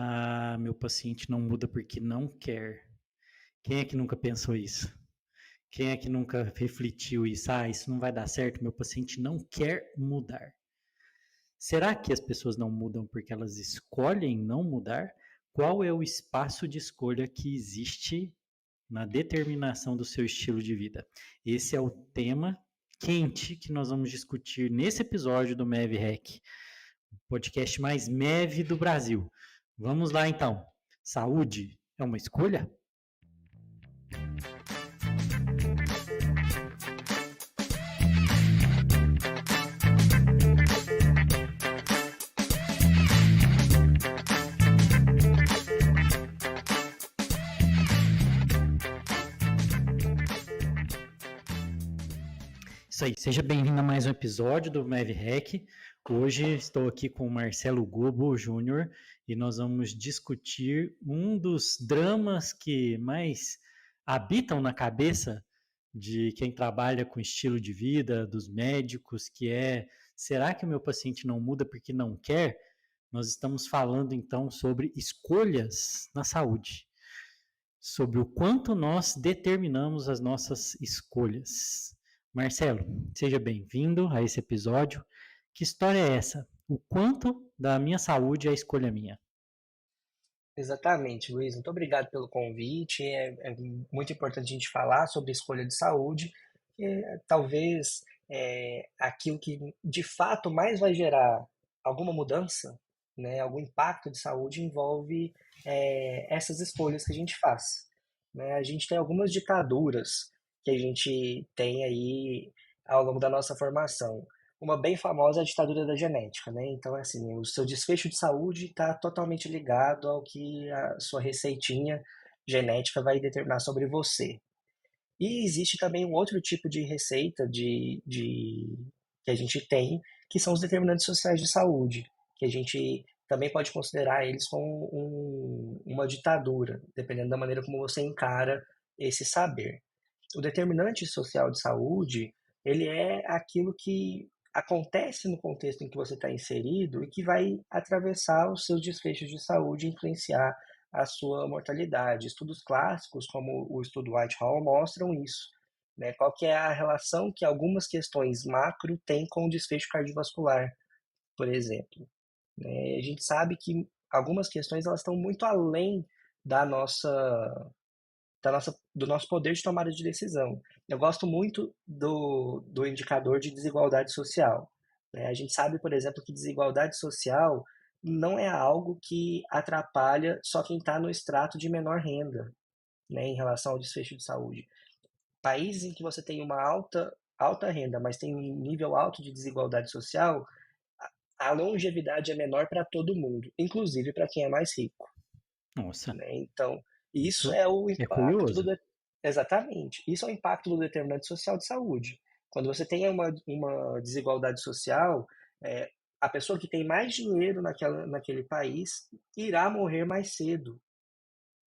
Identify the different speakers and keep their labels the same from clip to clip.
Speaker 1: Ah, meu paciente não muda porque não quer. Quem é que nunca pensou isso? Quem é que nunca refletiu isso? Ah, isso não vai dar certo, meu paciente não quer mudar. Será que as pessoas não mudam porque elas escolhem não mudar? Qual é o espaço de escolha que existe na determinação do seu estilo de vida? Esse é o tema quente que nós vamos discutir nesse episódio do MEV Hack, o podcast mais MEV do Brasil. Vamos lá então. Saúde é uma escolha? Isso aí, seja bem-vindo a mais um episódio do MEV Hack. Hoje estou aqui com o Marcelo Gobo Júnior e nós vamos discutir um dos dramas que mais habitam na cabeça de quem trabalha com estilo de vida, dos médicos, que é: será que o meu paciente não muda porque não quer? Nós estamos falando então sobre escolhas na saúde, sobre o quanto nós determinamos as nossas escolhas. Marcelo, seja bem-vindo a esse episódio. Que história é essa? O quanto da minha saúde é escolha minha?
Speaker 2: Exatamente, Luiz. Muito obrigado pelo convite. É muito importante a gente falar sobre escolha de saúde, que talvez aquilo que de fato mais vai gerar alguma mudança, né, algum impacto de saúde envolve essas escolhas que a gente faz. Né? A gente tem algumas ditaduras que a gente tem aí ao longo da nossa formação. Uma bem famosa é a ditadura da genética, né? Então, assim, o seu desfecho de saúde está totalmente ligado ao que a sua receitinha genética vai determinar sobre você. E existe também um outro tipo de receita que a gente tem, que são os determinantes sociais de saúde, que a gente também pode considerar eles como uma ditadura, dependendo da maneira como você encara esse saber. O determinante social de saúde, ele é aquilo que acontece no contexto em que você está inserido e que vai atravessar os seus desfechos de saúde e influenciar a sua mortalidade. Estudos clássicos, como o estudo Whitehall, mostram isso. Né? Qual que é a relação que algumas questões macro têm com o desfecho cardiovascular, por exemplo. Né? A gente sabe que algumas questões elas estão muito além da nossa do nosso poder de tomada de decisão. Eu gosto muito do indicador de desigualdade social. Né? A gente sabe, por exemplo, que desigualdade social não é algo que atrapalha só quem está no extrato de menor renda, né, em relação ao desfecho de saúde. Países em que você tem uma alta renda, mas tem um nível alto de desigualdade social, a longevidade é menor para todo mundo, inclusive para quem é mais rico.
Speaker 1: Nossa,
Speaker 2: Né? Então, isso
Speaker 1: isso
Speaker 2: é o
Speaker 1: é
Speaker 2: impacto
Speaker 1: curioso.
Speaker 2: Exatamente. Isso é o impacto do determinante social de saúde. Quando você tem uma desigualdade social, é, a pessoa que tem mais dinheiro naquele país irá morrer mais cedo,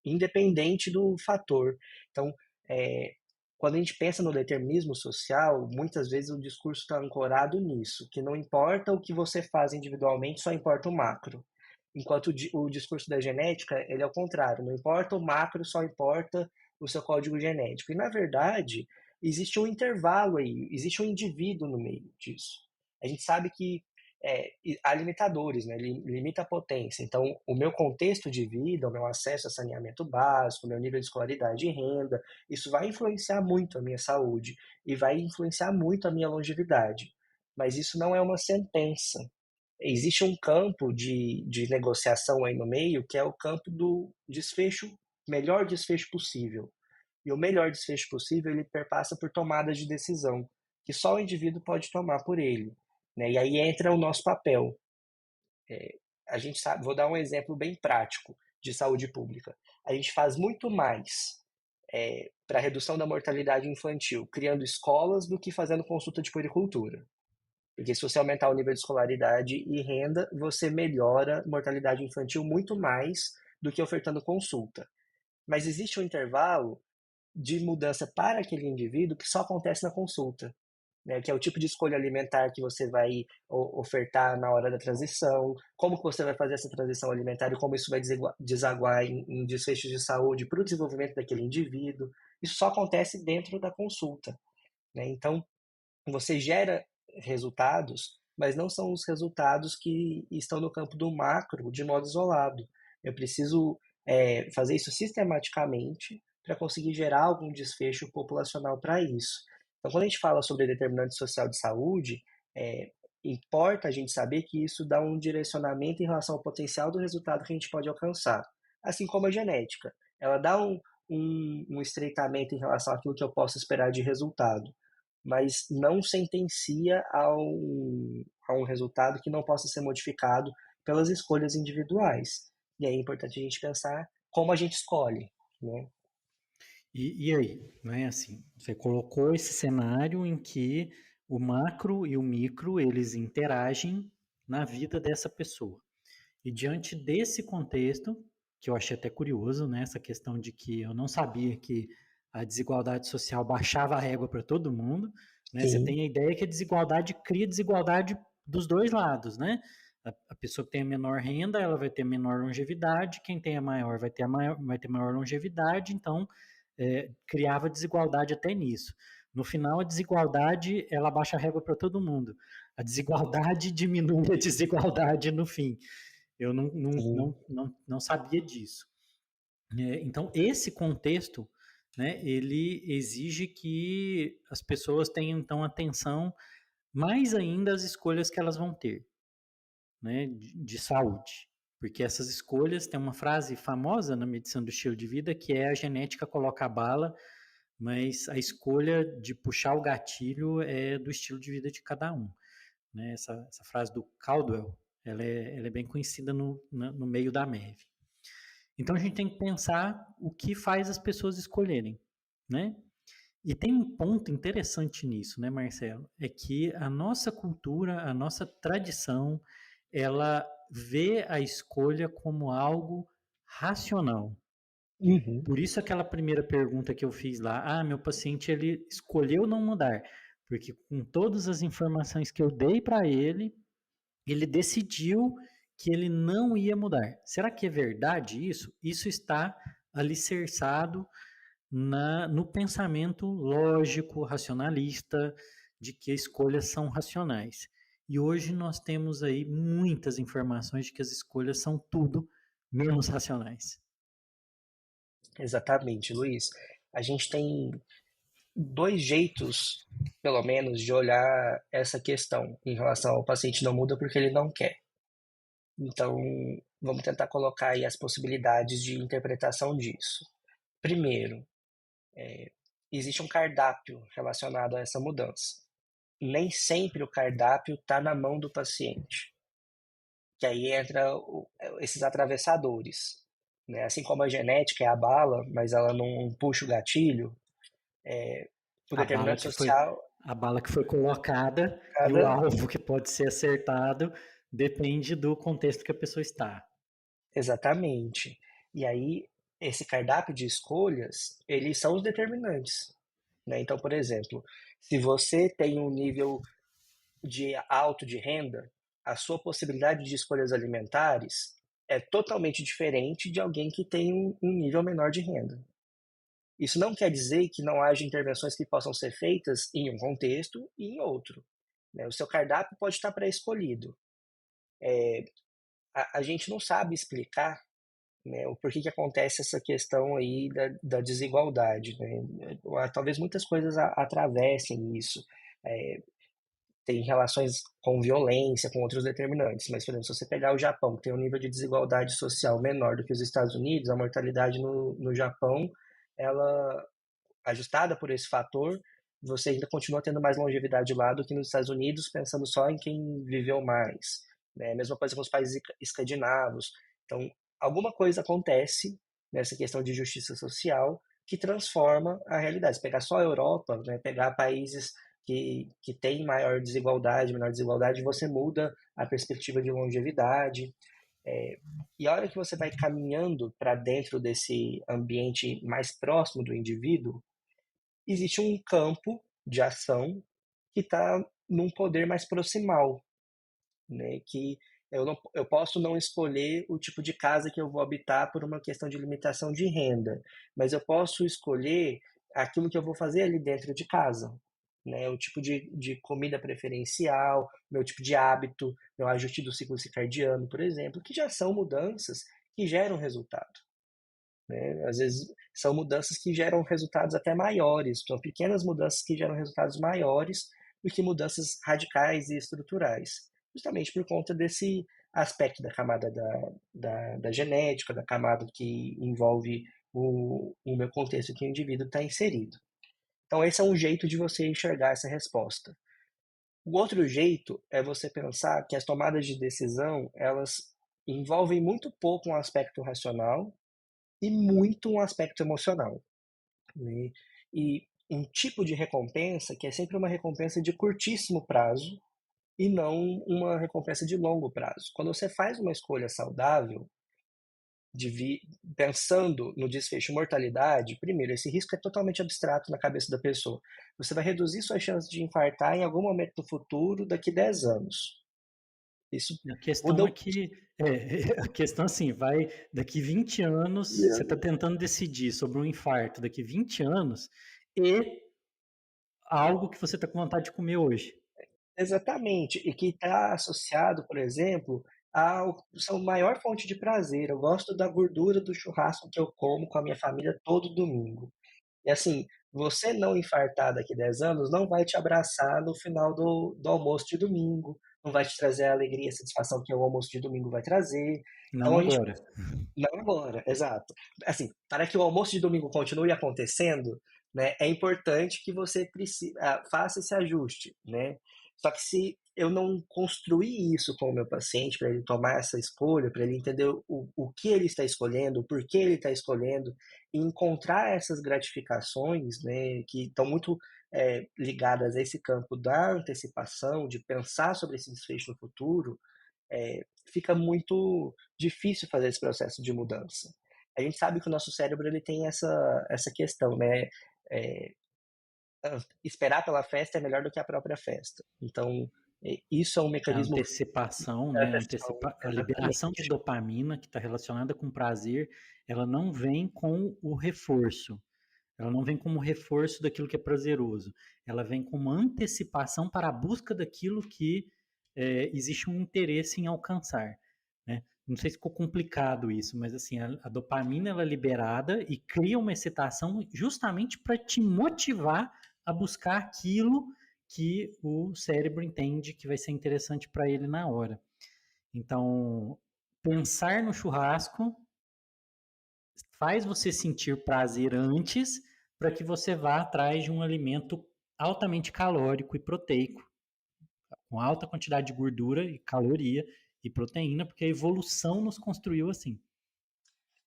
Speaker 2: independente do fator. Então, é, quando a gente pensa no determinismo social, muitas vezes o discurso está ancorado nisso, que não importa o que você faz individualmente, só importa o macro. Enquanto o discurso da genética, ele é o contrário, não importa o macro, só importa o seu código genético. E, na verdade, existe um intervalo aí, existe um indivíduo no meio disso. A gente sabe que há limitadores, né? Limita a potência. Então, o meu contexto de vida, o meu acesso a saneamento básico, o meu nível de escolaridade e renda, isso vai influenciar muito a minha saúde e vai influenciar muito a minha longevidade. Mas isso não é uma sentença. Existe um campo de negociação aí no meio, que é o campo do desfecho, melhor desfecho possível. E o melhor desfecho possível, ele perpassa por tomadas de decisão, que só o indivíduo pode tomar por ele. Né? E aí entra o nosso papel. A gente sabe, vou dar um exemplo bem prático de saúde pública. A gente faz muito mais para a redução da mortalidade infantil criando escolas do que fazendo consulta de puericultura. Porque se você aumentar o nível de escolaridade e renda, você melhora a mortalidade infantil muito mais do que ofertando consulta. Mas existe um intervalo de mudança para aquele indivíduo que só acontece na consulta. né, que é o tipo de escolha alimentar que você vai ofertar na hora da transição, como que você vai fazer essa transição alimentar e como isso vai desaguar em desfechos de saúde para o desenvolvimento daquele indivíduo. Isso só acontece dentro da consulta, né? Então, você gera resultados, mas não são os resultados que estão no campo do macro de modo isolado. Eu preciso fazer isso sistematicamente para conseguir gerar algum desfecho populacional para isso. Então, quando a gente fala sobre determinante social de saúde, é, importa a gente saber que isso dá um direcionamento em relação ao potencial do resultado que a gente pode alcançar. Assim como a genética, ela dá um estreitamento em relação àquilo que eu posso esperar de resultado, mas não sentencia a um resultado que não possa ser modificado pelas escolhas individuais. E aí é importante a gente pensar como a gente escolhe, né?
Speaker 1: E aí, né, assim, você colocou esse cenário em que o macro e o micro, eles interagem na vida dessa pessoa. E diante desse contexto, que eu achei até curioso, né, essa questão de que eu não sabia que a desigualdade social baixava a régua para todo mundo, né? Você
Speaker 2: Sim,
Speaker 1: tem a ideia que a desigualdade cria desigualdade dos dois lados, né? A pessoa que tem a menor renda, ela vai ter menor longevidade, quem tem a maior vai ter maior longevidade, então criava desigualdade até nisso. No final, a desigualdade, ela baixa a régua para todo mundo. A desigualdade diminui a desigualdade no fim. Eu
Speaker 2: sim.
Speaker 1: não sabia disso. Então, esse contexto, né, ele exige que as pessoas tenham, então, atenção mais ainda às escolhas que elas vão ter, né, de saúde. Porque essas escolhas, tem uma frase famosa na medicina do estilo de vida, que é: a genética coloca a bala, mas a escolha de puxar o gatilho é do estilo de vida de cada um. Né? Essa frase do Caldwell, ela é bem conhecida no meio da MEV. Então a gente tem que pensar o que faz as pessoas escolherem, né? E tem um ponto interessante nisso, né, Marcelo? É que a nossa cultura, a nossa tradição, ela vê a escolha como algo racional.
Speaker 2: Uhum.
Speaker 1: Por isso aquela primeira pergunta que eu fiz lá, meu paciente ele escolheu não mudar, porque com todas as informações que eu dei para ele decidiu que ele não ia mudar. Será que é verdade isso? Isso está alicerçado no pensamento lógico, racionalista, de que escolhas são racionais. E hoje nós temos aí muitas informações de que as escolhas são tudo menos racionais.
Speaker 2: Exatamente, Luiz. A gente tem dois jeitos, pelo menos, de olhar essa questão em relação ao paciente não muda porque ele não quer. Então, vamos tentar colocar aí as possibilidades de interpretação disso. Primeiro, existe um cardápio relacionado a essa mudança. Nem sempre o cardápio está na mão do paciente, que aí entra esses atravessadores, né? Assim como a genética é a bala, mas ela não puxa o gatilho, o
Speaker 1: A bala
Speaker 2: determinante
Speaker 1: que foi
Speaker 2: social,
Speaker 1: a bala que foi colocada e o
Speaker 2: cada
Speaker 1: alvo que pode ser acertado depende do contexto que a pessoa está.
Speaker 2: exatamente. E aí esse cardápio de escolhas, eles são os determinantes, né? Então, por exemplo, se você tem um nível de alto de renda, a sua possibilidade de escolhas alimentares é totalmente diferente de alguém que tem um nível menor de renda. Isso não quer dizer que não haja intervenções que possam ser feitas em um contexto e em outro, né? O seu cardápio pode estar pré-escolhido. A gente não sabe explicar, né, o porquê que acontece essa questão aí da desigualdade, né? Talvez muitas coisas atravessem isso. É, tem relações com violência, com outros determinantes, mas, por exemplo, se você pegar o Japão, que tem um nível de desigualdade social menor do que os Estados Unidos, a mortalidade no Japão, ela, ajustada por esse fator, você ainda continua tendo mais longevidade lá do que nos Estados Unidos, pensando só em quem viveu mais. Né? Mesma coisa com os países escandinavos. Então, alguma coisa acontece nessa questão de justiça social que transforma a realidade. Se pegar só a Europa, né, pegar países que têm maior desigualdade, menor desigualdade, você muda a perspectiva de longevidade. E a hora que você vai caminhando para dentro desse ambiente mais próximo do indivíduo, existe um campo de ação que está num poder mais proximal, né, que eu posso não escolher o tipo de casa que eu vou habitar por uma questão de limitação de renda, mas eu posso escolher aquilo que eu vou fazer ali dentro de casa, né, o tipo de comida preferencial, meu tipo de hábito, meu ajuste do ciclo circadiano, por exemplo, que já são mudanças que geram resultado, né? Às vezes são mudanças que geram resultados até maiores, são pequenas mudanças que geram resultados maiores do que mudanças radicais e estruturais, justamente por conta desse aspecto da camada da genética, da camada que envolve o meu contexto que o indivíduo está inserido. Então, esse é um jeito de você enxergar essa resposta. O outro jeito é você pensar que as tomadas de decisão, elas envolvem muito pouco um aspecto racional e muito um aspecto emocional, né? E um tipo de recompensa que é sempre uma recompensa de curtíssimo prazo e não uma recompensa de longo prazo. Quando você faz uma escolha saudável, pensando no desfecho mortalidade, primeiro, esse risco é totalmente abstrato na cabeça da pessoa. Você vai reduzir suas chances de infartar em algum momento do futuro daqui 10 anos. Isso
Speaker 1: A questão
Speaker 2: muda
Speaker 1: é que, a questão assim, vai, daqui 20 anos, você está tentando decidir sobre um infarto daqui 20 anos e algo que você está com vontade de comer hoje.
Speaker 2: Exatamente, e que está associado, por exemplo, ao sua maior fonte de prazer. Eu gosto da gordura do churrasco que eu como com a minha família todo domingo. E assim, você não infartar daqui 10 anos não vai te abraçar no final do almoço de domingo, não vai te trazer a alegria e a satisfação que o almoço de domingo vai trazer.
Speaker 1: Não
Speaker 2: Então a gente
Speaker 1: agora.
Speaker 2: não agora, exato. Assim, para que o almoço de domingo continue acontecendo, né, é importante que você faça esse ajuste, né? Só que se eu não construir isso com o meu paciente, para ele tomar essa escolha, para ele entender o que ele está escolhendo, o porquê ele está escolhendo, e encontrar essas gratificações, né, que estão muito ligadas a esse campo da antecipação, de pensar sobre esse desfecho no futuro, fica muito difícil fazer esse processo de mudança. A gente sabe que o nosso cérebro ele tem essa questão, né? É, esperar pela festa é melhor do que a própria festa. Então, isso é um
Speaker 1: A
Speaker 2: mecanismo
Speaker 1: antecipação,
Speaker 2: de
Speaker 1: né?
Speaker 2: atenção,
Speaker 1: A liberação de
Speaker 2: exatamente.
Speaker 1: dopamina, que está relacionada com prazer, ela não vem com o reforço. Ela não vem como reforço daquilo que é prazeroso. Ela vem como antecipação para a busca daquilo que existe um interesse em alcançar. Né? Não sei se ficou complicado isso, mas assim, a dopamina ela é liberada e cria uma excitação justamente para te motivar a buscar aquilo que o cérebro entende que vai ser interessante para ele na hora. Então, pensar no churrasco faz você sentir prazer antes para que você vá atrás de um alimento altamente calórico e proteico, com alta quantidade de gordura e caloria e proteína, porque a evolução nos construiu assim.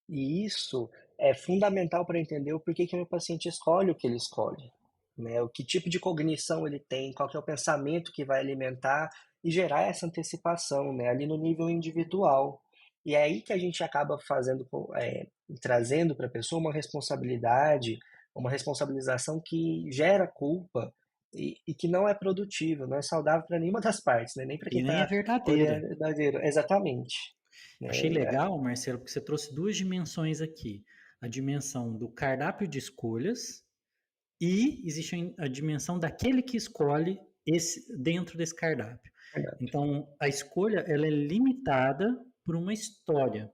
Speaker 2: E isso é fundamental para entender o porquê que o meu paciente escolhe o que ele escolhe, né? O que tipo de cognição ele tem, qual que é o pensamento que vai alimentar e gerar essa antecipação, né? Ali no nível individual. E é aí que a gente acaba trazendo para a pessoa uma responsabilidade, uma responsabilização que gera culpa e que não é produtiva, não é saudável para nenhuma das partes, né? Nem para quem
Speaker 1: E nem é
Speaker 2: está
Speaker 1: verdadeira.
Speaker 2: olhando. Exatamente.
Speaker 1: Achei
Speaker 2: Né?
Speaker 1: legal, Marcelo, porque você trouxe duas dimensões aqui. A dimensão do cardápio de escolhas e existe a dimensão daquele que escolhe dentro desse cardápio. Então, a escolha ela é limitada por uma história,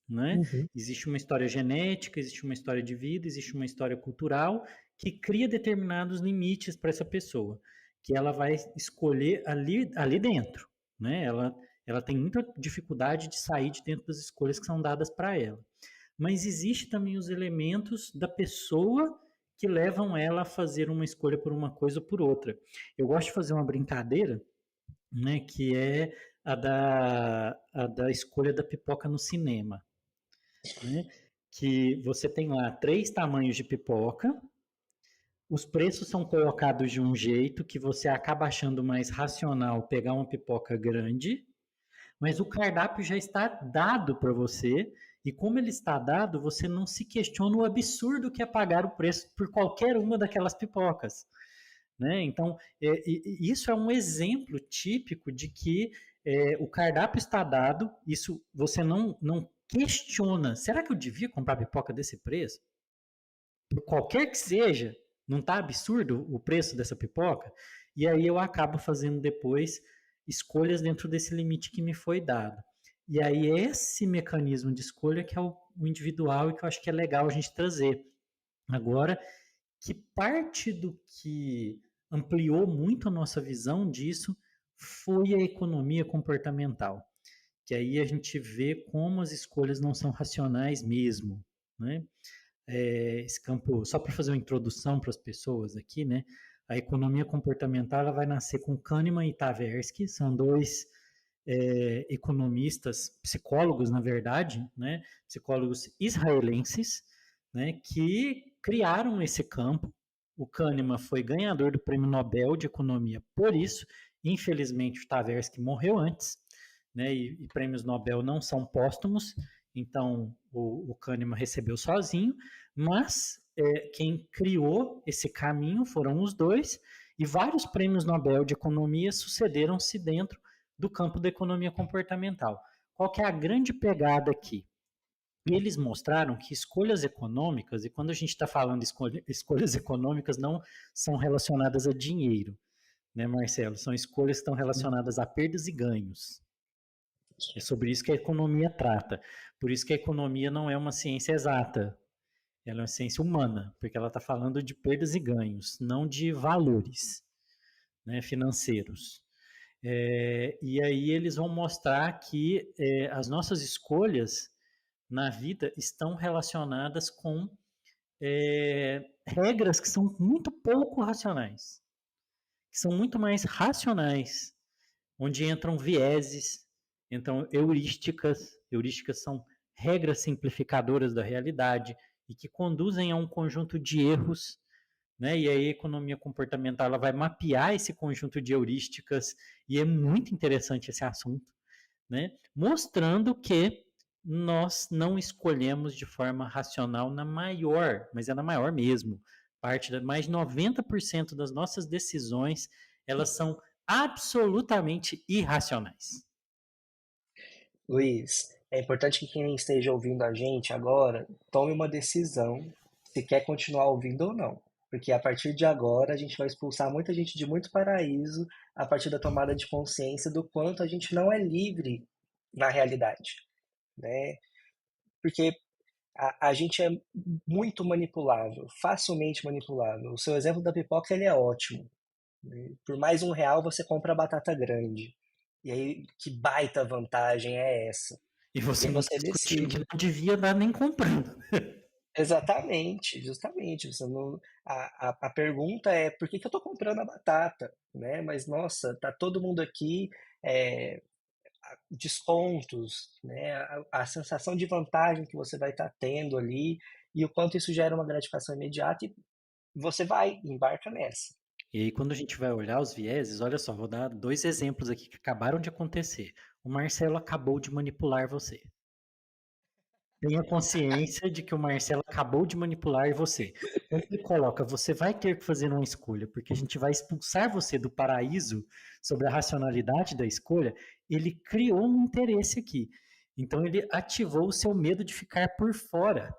Speaker 1: né?
Speaker 2: Uhum.
Speaker 1: Existe uma história genética, existe uma história de vida, existe uma história cultural que cria determinados limites para essa pessoa, que ela vai escolher ali dentro, né? Ela tem muita dificuldade de sair de dentro das escolhas que são dadas para ela. Mas existe também os elementos da pessoa que levam ela a fazer uma escolha por uma coisa ou por outra. Eu gosto de fazer uma brincadeira, né, que é a da escolha da pipoca no cinema, né? Que você tem lá 3 tamanhos de pipoca, os preços são colocados de um jeito que você acaba achando mais racional pegar uma pipoca grande, mas o cardápio já está dado para você, e como ele está dado, você não se questiona o absurdo que é pagar o preço por qualquer uma daquelas pipocas. né? Então, isso é um exemplo típico de que o cardápio está dado, isso você não questiona. Será que eu devia comprar pipoca desse preço? Por qualquer que seja, não está absurdo o preço dessa pipoca? E aí eu acabo fazendo depois escolhas dentro desse limite que me foi dado. E aí esse mecanismo de escolha que é o individual e que eu acho que é legal a gente trazer. Agora, que parte do que ampliou muito a nossa visão disso foi a economia comportamental, que aí a gente vê como as escolhas não são racionais mesmo, né? Esse campo, só para fazer uma introdução para as pessoas aqui, né? A economia comportamental ela vai nascer com Kahneman e Tversky, são dois economistas, psicólogos, na verdade, né? Psicólogos israelenses, né? Que criaram esse campo. O Kahneman foi ganhador do Prêmio Nobel de Economia por isso. Infelizmente, o Tversky morreu antes, né? E prêmios Nobel não são póstumos, então o Kahneman recebeu sozinho, mas quem criou esse caminho foram os dois, e vários prêmios Nobel de Economia sucederam-se dentro do campo da economia comportamental. Qual que é a grande pegada aqui? Eles mostraram que escolhas econômicas, e quando a gente está falando de escolhas econômicas, não são relacionadas a dinheiro, né, Marcelo? São escolhas que estão relacionadas a perdas e ganhos. É sobre isso que a economia trata. Por isso que a economia não é uma ciência exata, ela é uma ciência humana, porque ela está falando de perdas e ganhos, não de valores, né, financeiros. E aí eles vão mostrar que as nossas escolhas na vida estão relacionadas com regras que são muito pouco racionais, que são muito mais racionais, onde entram vieses, entram heurísticas. Heurísticas são regras simplificadoras da realidade e que conduzem a um conjunto de erros, né? E aí a economia comportamental ela vai mapear esse conjunto de heurísticas e é muito interessante esse assunto, né? Mostrando que nós não escolhemos de forma racional na maior, mas é na maior mesmo, parte da mais de 90% das nossas decisões, elas são absolutamente irracionais.
Speaker 2: Luiz, é importante que quem esteja ouvindo a gente agora tome uma decisão se quer continuar ouvindo ou não. Porque a partir de agora a gente vai expulsar muita gente de muito paraíso a partir da tomada de consciência do quanto a gente não é livre na realidade, né? Porque a gente é muito manipulável, facilmente manipulável. O seu exemplo da pipoca ele é ótimo, né? Por mais R$ 1 você compra a batata grande. E aí, que baita vantagem é essa?
Speaker 1: E
Speaker 2: E
Speaker 1: você
Speaker 2: aí
Speaker 1: não está
Speaker 2: você
Speaker 1: discutindo que
Speaker 2: decide.
Speaker 1: não devia dar nem comprando.
Speaker 2: Exatamente, justamente. Você não, a pergunta é por que que eu estou comprando a batata, né? Mas nossa, tá todo mundo aqui, é, descontos, né? A sensação de vantagem que você vai estar tendo ali e o quanto isso gera uma gratificação imediata e você vai, embarca nessa.
Speaker 1: E aí, quando a gente vai olhar os vieses, olha só, vou dar dois exemplos aqui que acabaram de acontecer. O Marcelo acabou de manipular você. Tenha consciência de que o Marcelo acabou de manipular você. Quando ele coloca, você vai ter que fazer uma escolha, porque a gente vai expulsar você do paraíso sobre a racionalidade da escolha, ele criou um interesse aqui. Então ele ativou o seu medo de ficar por fora.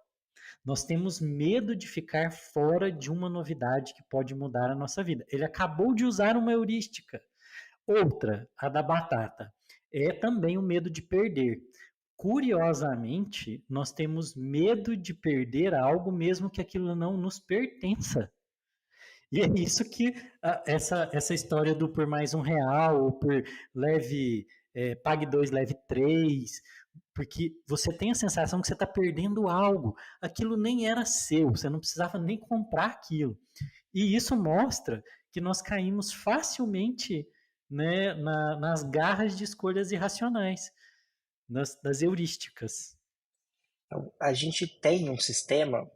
Speaker 1: Nós temos medo de ficar fora de uma novidade que pode mudar a nossa vida. Ele acabou de usar uma heurística. Outra, a da batata, é também o medo de perder. Curiosamente, nós temos medo de perder algo mesmo que aquilo não nos pertença. E é isso que essa história do por mais R$ 1, ou por leve, pague dois, leve três, porque você tem a sensação que você está perdendo algo. Aquilo nem era seu, você não precisava nem comprar aquilo. E isso mostra que nós caímos facilmente, né, nas garras de escolhas irracionais, das heurísticas.
Speaker 2: Então, a gente tem um sistema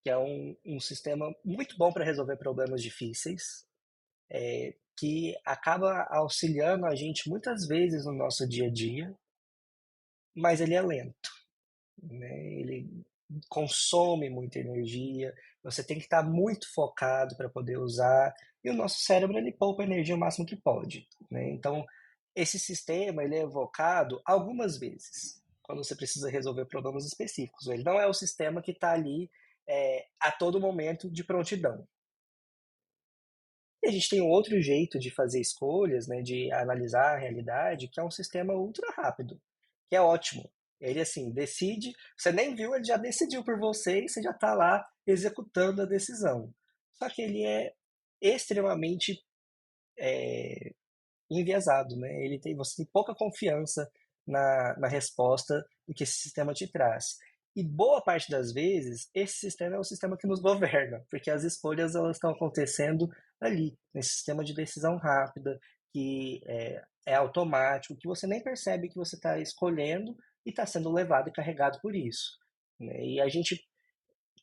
Speaker 2: que é um sistema muito bom para resolver problemas difíceis, que acaba auxiliando a gente muitas vezes no nosso dia a dia, mas ele é lento, né? Ele consome muita energia, você tem que estar muito focado para poder usar, e o nosso cérebro ele poupa energia o máximo que pode, né. Então, esse sistema ele é evocado algumas vezes, quando você precisa resolver problemas específicos, ele não é o sistema que está ali, a todo momento de prontidão. E a gente tem um outro jeito de fazer escolhas, né, de analisar a realidade, que é um sistema ultra rápido, que é ótimo. Ele, assim, decide, você nem viu, ele já decidiu por você e você já está lá executando a decisão. Só que ele é extremamente enviesado, né? Você tem pouca confiança na resposta do que esse sistema te traz. E boa parte das vezes, esse sistema é o sistema que nos governa, porque as escolhas elas estão acontecendo ali, nesse sistema de decisão rápida, que é automático, que você nem percebe que você está escolhendo e está sendo levado e carregado por isso, né? E a gente,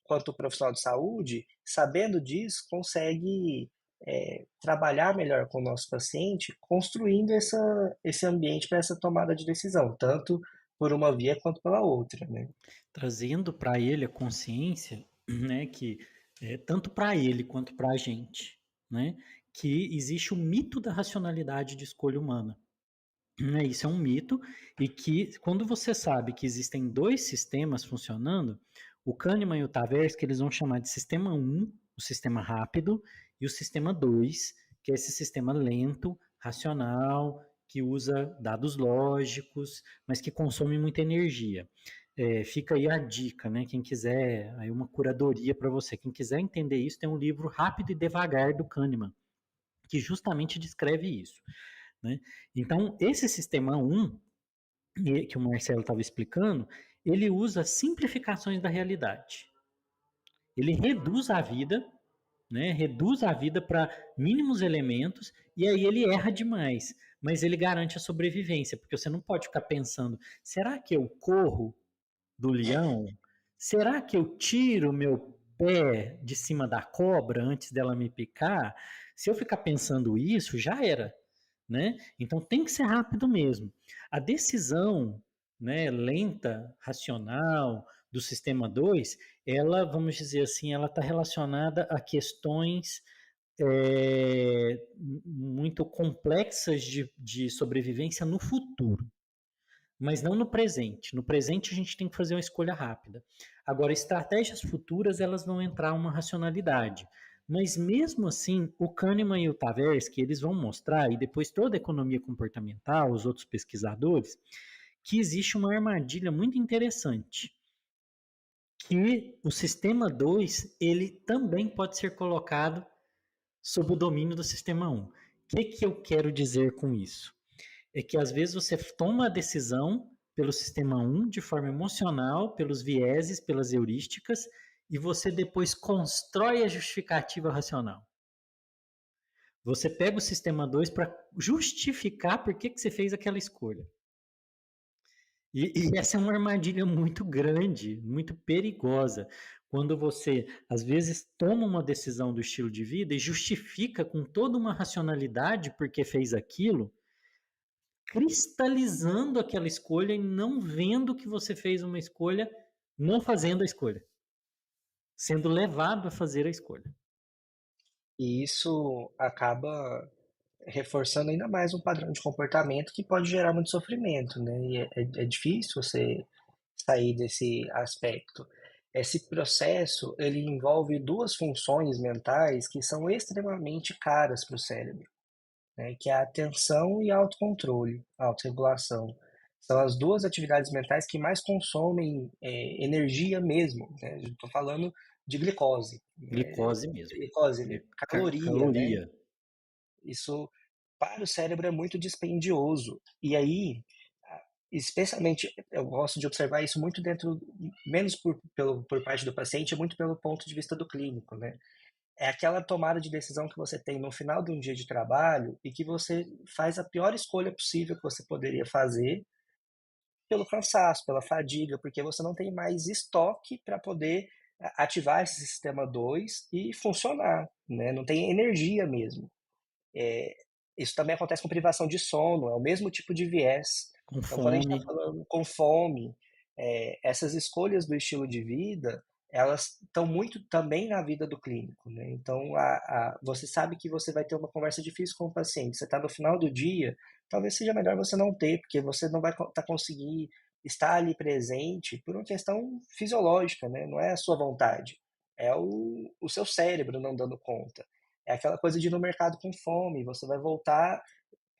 Speaker 2: quanto profissional de saúde, sabendo disso, consegue trabalhar melhor com o nosso paciente, construindo esse ambiente para essa tomada de decisão, tanto por uma via quanto pela outra, né?
Speaker 1: Trazendo para ele a consciência, né, que tanto para ele quanto para a gente, né, que existe o mito da racionalidade de escolha humana. Né? Isso é um mito e que quando você sabe que existem dois sistemas funcionando, o Kahneman e o Tversky eles vão chamar de sistema 1, o sistema rápido, e o sistema 2, que é esse sistema lento, racional, que usa dados lógicos, mas que consome muita energia. Fica aí a dica, né? Quem quiser, aí uma curadoria para você. Quem quiser entender isso, tem um livro Rápido e Devagar do Kahneman, que justamente descreve isso. Né? Então, esse sistema 1, que o Marcelo estava explicando, ele usa simplificações da realidade. Ele reduz a vida, né? Reduz a vida para mínimos elementos e aí ele erra demais, mas ele garante a sobrevivência, porque você não pode ficar pensando, será que eu corro do leão? Será que eu tiro meu pé de cima da cobra antes dela me picar? Se eu ficar pensando isso, já era, né? Então tem que ser rápido mesmo. A decisão, né, lenta, racional do sistema 2, ela, vamos dizer assim, ela está relacionada a questões muito complexas de sobrevivência no futuro, mas não no presente. No presente a gente tem que fazer uma escolha rápida. Agora, estratégias futuras, elas vão entrar uma racionalidade. Mas mesmo assim, o Kahneman e o Tversky, eles vão mostrar, e depois toda a economia comportamental, os outros pesquisadores, que existe uma armadilha muito interessante, que o sistema 2 ele também pode ser colocado sob o domínio do sistema 1. O que eu quero dizer com isso? É que às vezes você toma a decisão pelo sistema 1 de forma emocional, pelos vieses, pelas heurísticas, e você depois constrói a justificativa racional. Você pega o sistema 2 para justificar por que você fez aquela escolha. E essa é uma armadilha muito grande, muito perigosa, quando você, às vezes, toma uma decisão do estilo de vida e justifica com toda uma racionalidade porque fez aquilo, cristalizando aquela escolha e não vendo que você fez uma escolha, não fazendo a escolha, sendo levado a fazer a escolha.
Speaker 2: E isso acaba reforçando ainda mais um padrão de comportamento que pode gerar muito sofrimento, né? E é difícil você sair desse aspecto. Esse processo, ele envolve duas funções mentais que são extremamente caras para o cérebro, né? Que é a atenção e a autocontrole, a autorregulação. São as duas atividades mentais que mais consomem energia mesmo, né? Estou falando de glicose, né?
Speaker 1: Glicose mesmo.
Speaker 2: Glicose, né? Caloria, né?
Speaker 1: Caloria.
Speaker 2: Isso para o cérebro é muito dispendioso. E aí, especialmente, eu gosto de observar isso muito dentro, menos por parte do paciente, muito pelo ponto de vista do clínico, né? É aquela tomada de decisão que você tem no final de um dia de trabalho e que você faz a pior escolha possível que você poderia fazer pelo cansaço, pela fadiga, porque você não tem mais estoque para poder ativar esse sistema 2 e funcionar, né? Não tem energia mesmo. É, isso também acontece com privação de sono, é o mesmo tipo de viés.
Speaker 1: Com
Speaker 2: Então, quando a gente está
Speaker 1: fome.
Speaker 2: falando com fome, essas escolhas do estilo de vida, elas estão muito também na vida do clínico, né? Então, você sabe que você vai ter uma conversa difícil com o paciente, você está no final do dia, talvez seja melhor você não ter, porque você não vai conseguir estar ali presente por uma questão fisiológica, né? Não é a sua vontade, é o seu cérebro não dando conta. É aquela coisa de ir no mercado com fome, você vai voltar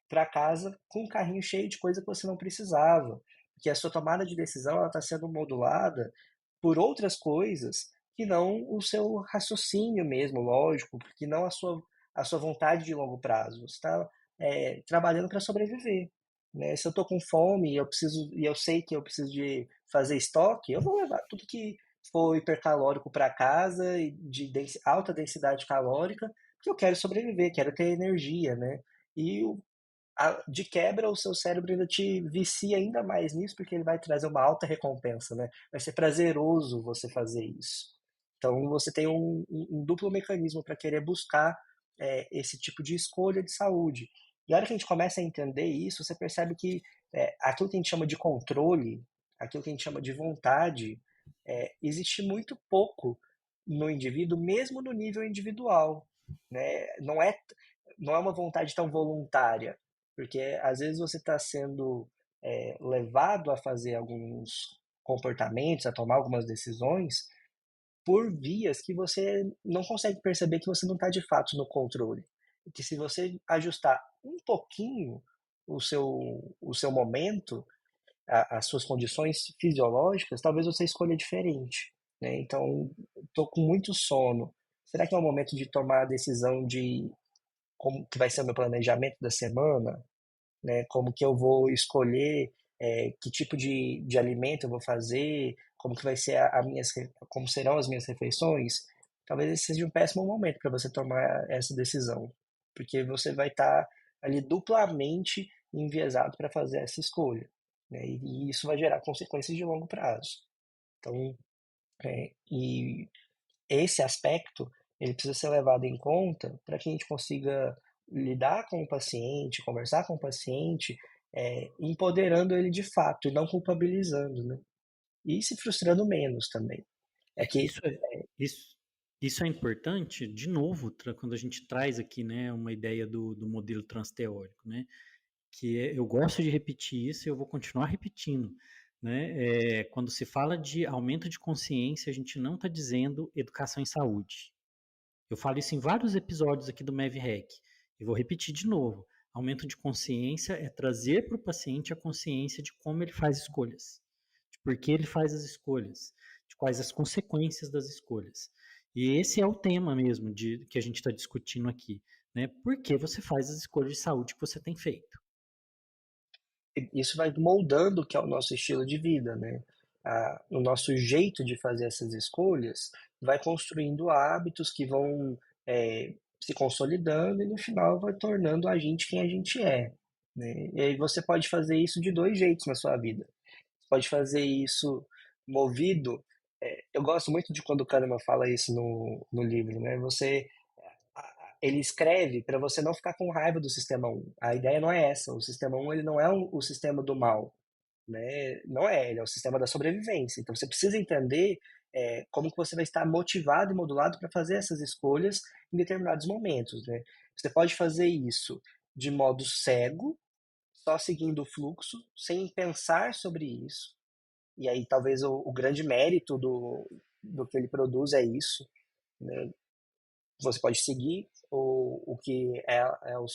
Speaker 2: para casa com um carrinho cheio de coisa que você não precisava, porque a sua tomada de decisão ela está sendo modulada por outras coisas que não o seu raciocínio mesmo, lógico, que não a sua vontade de longo prazo. Você está trabalhando para sobreviver. Né? Se eu estou com fome e eu sei que eu preciso de fazer estoque, eu vou levar tudo que for hipercalórico para casa e de alta densidade calórica, porque eu quero sobreviver, quero ter energia, né? E de quebra, o seu cérebro ainda te vicia ainda mais nisso, porque ele vai trazer uma alta recompensa, né? Vai ser prazeroso você fazer isso. Então, você tem um duplo mecanismo para querer buscar esse tipo de escolha de saúde. E a hora que a gente começa a entender isso, você percebe que aquilo que a gente chama de controle, aquilo que a gente chama de vontade, existe muito pouco no indivíduo, mesmo no nível individual. Né? Não é uma vontade tão voluntária, porque às vezes você está sendo levado a fazer alguns comportamentos, a tomar algumas decisões, por vias que você não consegue perceber que você não está de fato no controle. E que se você ajustar um pouquinho o seu momento, as suas condições fisiológicas, talvez você escolha diferente. Né? Então, estou com muito sono. Será que é o momento de tomar a decisão de como que vai ser o meu planejamento da semana? Né? Como que eu vou escolher que tipo de alimento eu vou fazer, como que vai ser como serão as minhas refeições, talvez esse seja um péssimo momento para você tomar essa decisão, porque você vai estar ali duplamente enviesado para fazer essa escolha, né? E isso vai gerar consequências de longo prazo. Então, e esse aspecto ele precisa ser levado em conta para que a gente consiga lidar com o paciente, conversar com o paciente, empoderando ele de fato e não culpabilizando, né? E se frustrando menos também. É que
Speaker 1: Isso é, isso, isso é importante, de novo, quando a gente traz aqui, né, uma ideia do modelo transteórico, né, eu gosto de repetir isso e eu vou continuar repetindo, né, quando se fala de aumento de consciência, a gente não está dizendo educação em saúde. Eu falo isso em vários episódios aqui do MevRec e vou repetir de novo. Aumento de consciência é trazer para o paciente a consciência de como ele faz escolhas, de por que ele faz as escolhas, de quais as consequências das escolhas. E esse é o tema mesmo que a gente está discutindo aqui. Né? Por que você faz as escolhas de saúde que você tem feito?
Speaker 2: isso vai moldando o que é o nosso estilo de vida, né? O nosso jeito de fazer essas escolhas vai construindo hábitos que vão se consolidando e no final vai tornando a gente quem a gente é, né? E aí você pode fazer isso de dois jeitos na sua vida. Você pode fazer isso movido. Eu gosto muito de quando o Kahneman fala isso no livro, né? Ele escreve para você não ficar com raiva do sistema 1. A ideia não é essa. O sistema 1 ele não é o sistema do mal, né? Não é, ele é o sistema da sobrevivência. Então você precisa entender como que você vai estar motivado e modulado para fazer essas escolhas em determinados momentos, né? Você pode fazer isso de modo cego, só seguindo o fluxo, sem pensar sobre isso. E aí talvez o grande mérito do que ele produz é isso, né? Você pode seguir o que é o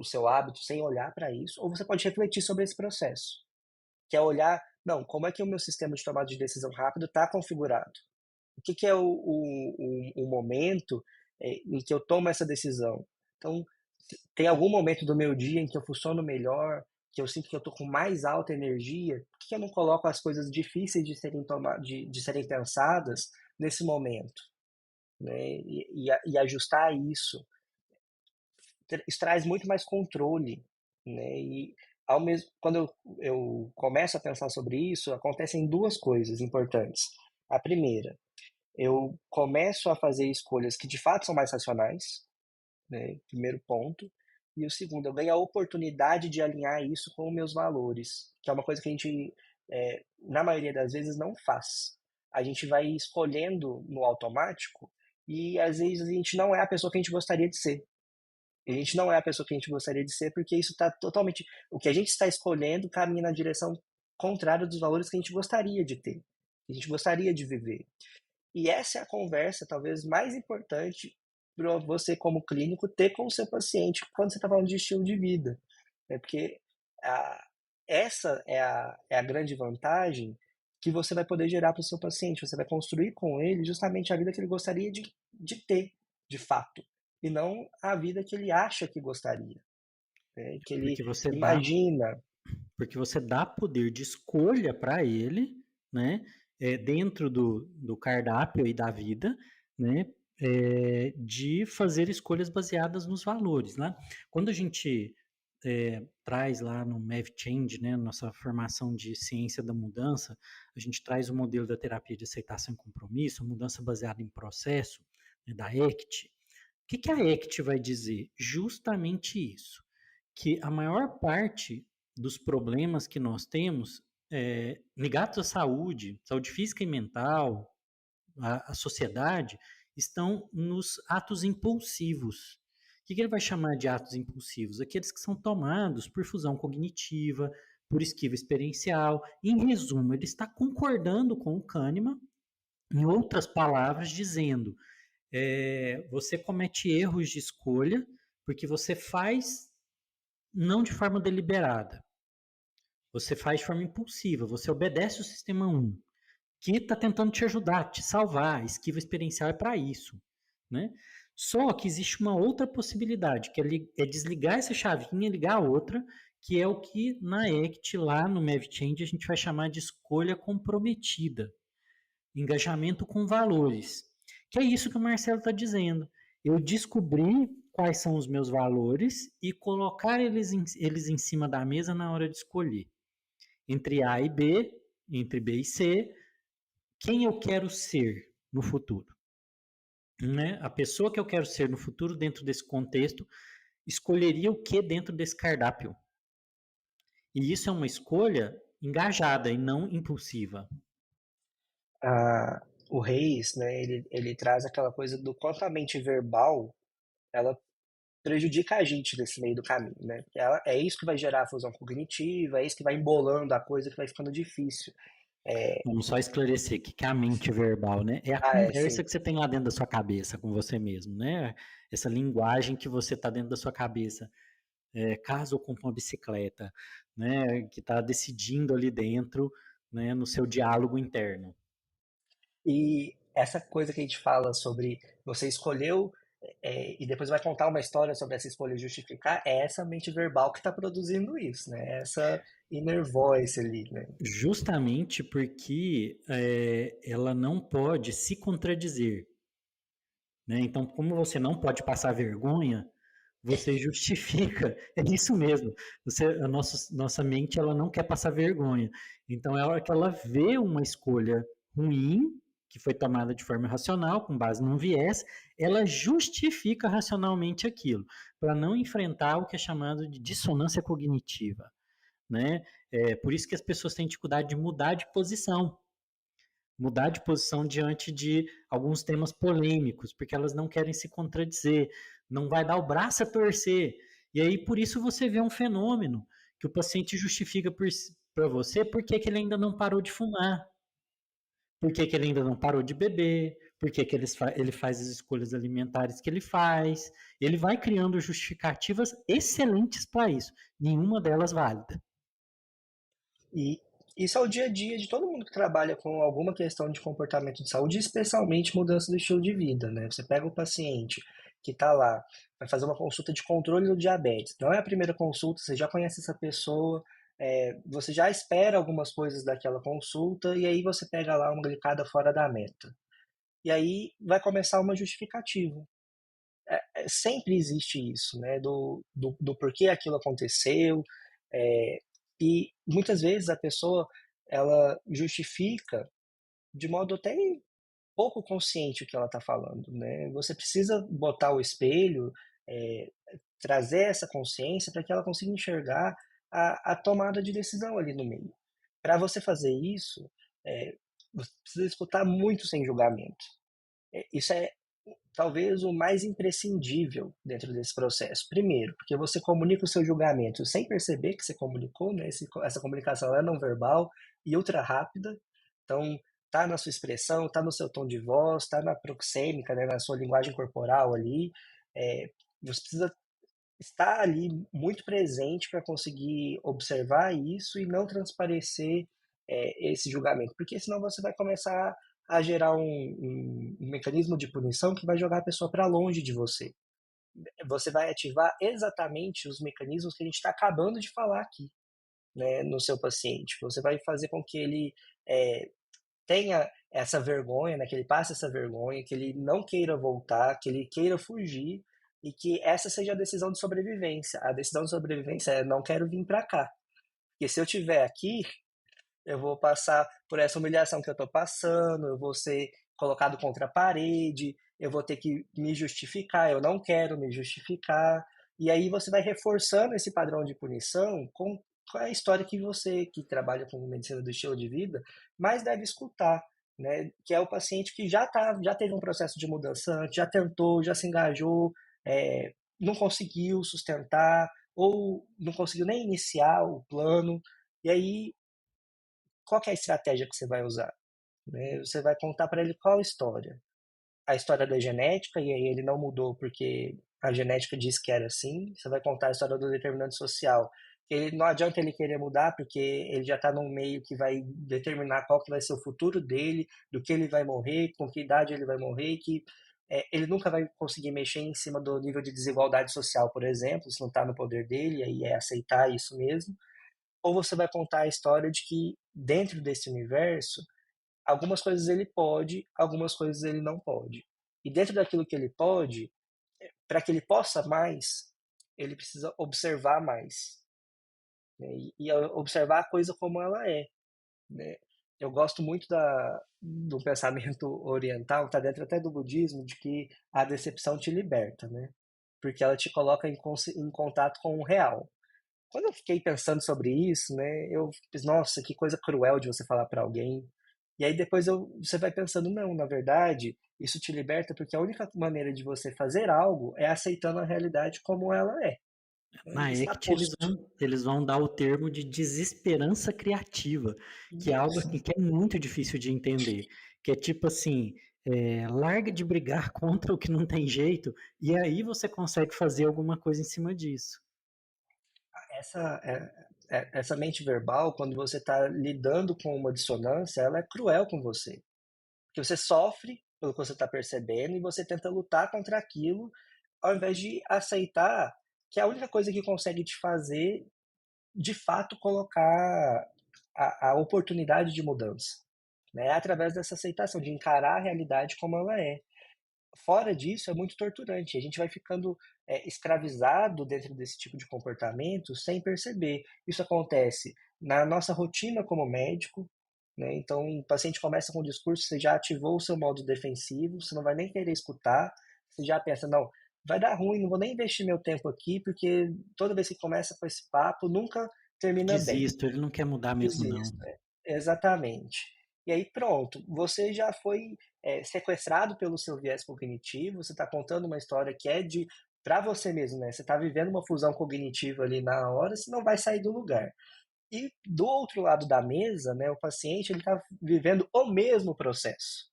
Speaker 2: seu hábito sem olhar para isso, ou você pode refletir sobre esse processo, que é olhar, não, como é que o meu sistema de tomada de decisão rápido está configurado? O que é o momento em que eu tomo essa decisão? Então, tem algum momento do meu dia em que eu funciono melhor, que eu sinto que eu estou com mais alta energia, por que eu não coloco as coisas difíceis de serem pensadas nesse momento? Né? E ajustar isso, isso traz muito mais controle, né? E ao mesmo, quando eu começo a pensar sobre isso, acontecem duas coisas importantes. A primeira, eu começo a fazer escolhas que de fato são mais racionais, né? Primeiro ponto. E o segundo, eu ganho a oportunidade de alinhar isso com os meus valores, que é uma coisa que a gente na maioria das vezes não faz. A gente vai escolhendo no automático e às vezes a gente não é a pessoa que a gente gostaria de ser. A gente não é a pessoa que a gente gostaria de ser porque isso está totalmente. O que a gente está escolhendo caminha na direção contrária dos valores que a gente gostaria de ter, que a gente gostaria de viver. E essa é a conversa talvez mais importante para você, como clínico, ter com o seu paciente quando você está falando de estilo de vida. Né? Porque a, essa é a grande vantagem que você vai poder gerar para o seu paciente. Você vai construir com ele justamente a vida que ele gostaria de ter, de fato, e não a vida que ele acha que gostaria, né? Que ele
Speaker 1: Porque você dá,
Speaker 2: imagina.
Speaker 1: porque você dá poder de escolha para ele, né? Dentro do cardápio e da vida, né? De fazer escolhas baseadas nos valores, né? Quando a gente traz lá no MEV Change, né, nossa formação de ciência da mudança, a gente traz o modelo da terapia de aceitação e compromisso, a mudança baseada em processo, né, da ACT. O que a ACT vai dizer? Justamente isso, que a maior parte dos problemas que nós temos ligados à saúde, saúde física e mental, a sociedade, estão nos atos impulsivos. O que ele vai chamar de atos impulsivos? Aqueles que são tomados por fusão cognitiva, por esquiva experiencial. Em resumo, ele está concordando com o Kahneman, em outras palavras, dizendo: você comete erros de escolha porque você faz não de forma deliberada. Você faz de forma impulsiva, você obedece o sistema 1, que está tentando te ajudar, te salvar. A esquiva experiencial é para isso, né? Só que existe uma outra possibilidade, que é desligar essa chavinha e ligar a outra, que é o que na ACT, lá no Mav Change, a gente vai chamar de escolha comprometida. Engajamento com valores. Que é isso que o Marcelo está dizendo. Eu descobri quais são os meus valores e colocar eles em cima da mesa na hora de escolher. Entre A e B, entre B e C, quem eu quero ser no futuro. Né? A pessoa que eu quero ser no futuro, dentro desse contexto, escolheria o que dentro desse cardápio. E isso é uma escolha engajada e não impulsiva.
Speaker 2: O Reis, né, ele traz aquela coisa do quanto a mente verbal ela prejudica a gente nesse meio do caminho, né? É isso que vai gerar a fusão cognitiva, é isso que vai embolando a coisa, que vai ficando difícil.
Speaker 1: Vamos só esclarecer que é a mente verbal, né? É a
Speaker 2: Sim.
Speaker 1: conversa que você tem lá dentro da sua cabeça com você mesmo, né? Essa linguagem que você está dentro da sua cabeça. Caso eu compre uma bicicleta, né? Que está decidindo ali dentro, né? No seu diálogo interno.
Speaker 2: E essa coisa que a gente fala sobre você escolheu e depois vai contar uma história sobre essa escolha e justificar, é essa mente verbal que está produzindo isso, né? Essa inner voice ali, né?
Speaker 1: Justamente porque ela não pode se contradizer. Né? Então, como você não pode passar vergonha, você justifica. É isso mesmo. Nossa mente ela não quer passar vergonha. Então, é a hora que ela vê uma escolha ruim, que foi tomada de forma racional, com base num viés, ela justifica racionalmente aquilo, para não enfrentar o que é chamado de dissonância cognitiva. Né? Por isso que as pessoas têm dificuldade de mudar de posição diante de alguns temas polêmicos, porque elas não querem se contradizer, não vai dar o braço a torcer. E aí, por isso, você vê um fenômeno que o paciente justifica para você por que ele ainda não parou de fumar, por que ele ainda não parou de beber, por que ele faz as escolhas alimentares que ele faz. Ele vai criando justificativas excelentes para isso, nenhuma delas válida.
Speaker 2: E isso é o dia a dia de todo mundo que trabalha com alguma questão de comportamento de saúde, especialmente mudança do estilo de vida, né? Você pega o paciente que está lá, vai fazer uma consulta de controle do diabetes. Não é a primeira consulta, você já conhece essa pessoa, você já espera algumas coisas daquela consulta e aí você pega lá uma glicada fora da meta. E aí vai começar uma justificativa. Sempre existe isso, né? Do porquê aquilo aconteceu. é, e muitas vezes a pessoa ela justifica de modo até pouco consciente o que ela está falando, né? Você precisa botar o espelho, é, trazer essa consciência para que ela consiga enxergar a tomada de decisão ali no meio. Para você fazer isso, você precisa escutar muito sem julgamento. Isso é talvez o mais imprescindível dentro desse processo. Primeiro, porque você comunica o seu julgamento sem perceber que você comunicou, né? Essa comunicação é não verbal e ultra rápida. Então, tá na sua expressão, tá no seu tom de voz, tá na proxêmica, né? Na sua linguagem corporal ali. Você precisa estar ali muito presente para conseguir observar isso e não transparecer esse julgamento, porque senão você vai começar a gerar um mecanismo de punição que vai jogar a pessoa para longe de você. Você vai ativar exatamente os mecanismos que a gente está acabando de falar aqui, né, no seu paciente. Você vai fazer com que ele tenha essa vergonha, né, que ele passe essa vergonha, que ele não queira voltar, que ele queira fugir e que essa seja a decisão de sobrevivência. A decisão de sobrevivência é não quero vir para cá. Porque se eu estiver aqui, eu vou passar por essa humilhação que eu estou passando, eu vou ser colocado contra a parede, eu vou ter que me justificar, eu não quero me justificar. E aí você vai reforçando esse padrão de punição com a história que você, que trabalha com medicina do estilo de vida, mais deve escutar, né? Que é o paciente que já teve um processo de mudança antes, já tentou, já se engajou, não conseguiu sustentar, ou não conseguiu nem iniciar o plano, e aí qual que é a estratégia que você vai usar? Né? Você vai contar para ele qual história? A história da genética, e aí ele não mudou porque a genética disse que era assim. Você vai contar a história do determinante social. Ele, não adianta ele querer mudar, porque ele já está num meio que vai determinar qual que vai ser o futuro dele, do que ele vai morrer, com que idade ele vai morrer, que ele nunca vai conseguir mexer em cima do nível de desigualdade social, por exemplo, se não está no poder dele, aí é aceitar isso mesmo. Ou você vai contar a história de que dentro desse universo, algumas coisas ele pode, algumas coisas ele não pode. E dentro daquilo que ele pode, para que ele possa mais, ele precisa observar mais, né? E observar a coisa como ela é, né? Eu gosto muito do pensamento oriental, está dentro até do budismo, de que a decepção te liberta, né? Porque ela te coloca em contato com o real. Quando eu fiquei pensando sobre isso, né, eu fiz, nossa, que coisa cruel de você falar para alguém. E aí depois você vai pensando, não, na verdade, isso te liberta porque a única maneira de você fazer algo é aceitando a realidade como ela é. Né?
Speaker 1: Na
Speaker 2: Está
Speaker 1: ACT
Speaker 2: posto.
Speaker 1: eles vão dar o termo de desesperança criativa, que é algo
Speaker 2: Isso.
Speaker 1: assim, que é muito difícil de entender, que é tipo assim, larga de brigar contra o que não tem jeito, e aí você consegue fazer alguma coisa em cima disso.
Speaker 2: Essa mente verbal, quando você está lidando com uma dissonância, ela é cruel com você. Porque você sofre pelo que você está percebendo e você tenta lutar contra aquilo, ao invés de aceitar que é a única coisa que consegue te fazer, de fato, colocar a oportunidade de mudança. Né? É através dessa aceitação, de encarar a realidade como ela é. Fora disso, é muito torturante. A gente vai ficando escravizado dentro desse tipo de comportamento sem perceber. Isso acontece na nossa rotina como médico, né? Então, o paciente começa com o discurso, você já ativou o seu modo defensivo, você não vai nem querer escutar, você já pensa, não, vai dar ruim, não vou nem investir meu tempo aqui, porque toda vez que começa com esse papo, nunca termina bem.
Speaker 1: Desisto, ele não quer mudar mesmo não.
Speaker 2: Existe, exatamente. E aí pronto, você já foi sequestrado pelo seu viés cognitivo, você está contando uma história que é de para você mesmo, né? Você está vivendo uma fusão cognitiva ali na hora, você não vai sair do lugar. E do outro lado da mesa, né, o paciente ele está vivendo o mesmo processo,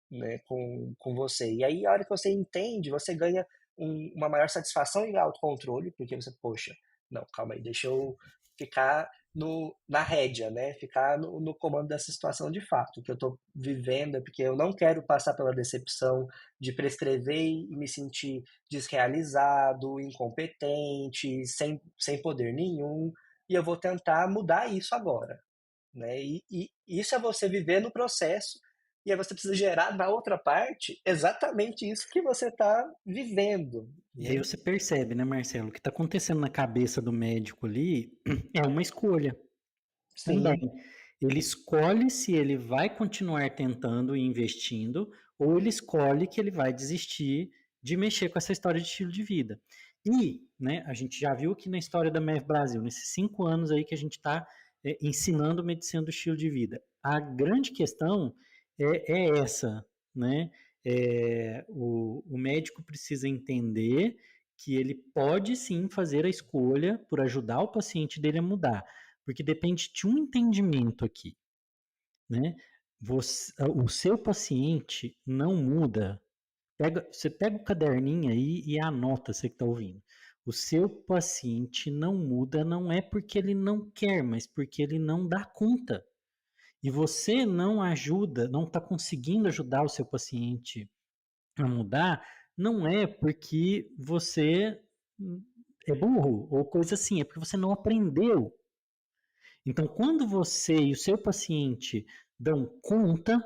Speaker 2: né, com você. E aí, a hora que você entende, você ganha uma maior satisfação e autocontrole, porque você, poxa, não, calma aí, deixa eu ficar na rédea, né? Ficar no comando dessa situação de fato. O que eu estou vivendo é porque eu não quero passar pela decepção de prescrever e me sentir desrealizado, incompetente, sem poder nenhum, e eu vou tentar mudar isso agora, né? E isso é você viver no processo, e aí você precisa gerar na outra parte exatamente isso que você está vivendo,
Speaker 1: E aí
Speaker 2: né?
Speaker 1: você percebe, né, Marcelo, o que está acontecendo na cabeça do médico ali é uma escolha também.
Speaker 2: Sim,
Speaker 1: Ele escolhe se ele vai continuar tentando e investindo, ou ele escolhe que ele vai desistir de mexer com essa história de estilo de vida. E, né, a gente já viu aqui na história da MEV Brasil, nesses 5 anos aí que a gente está ensinando medicina do estilo de vida. A grande questão é essa, né? O médico precisa entender que ele pode sim fazer a escolha por ajudar o paciente dele a mudar, porque depende de um entendimento aqui, né? O seu paciente não muda. Você pega o caderninho aí e anota, você que está ouvindo. O seu paciente não muda, não é porque ele não quer, mas porque ele não dá conta. E você não ajuda, não está conseguindo ajudar o seu paciente a mudar, não é porque você é burro ou coisa assim, é porque você não aprendeu. Então, quando você e o seu paciente dão conta,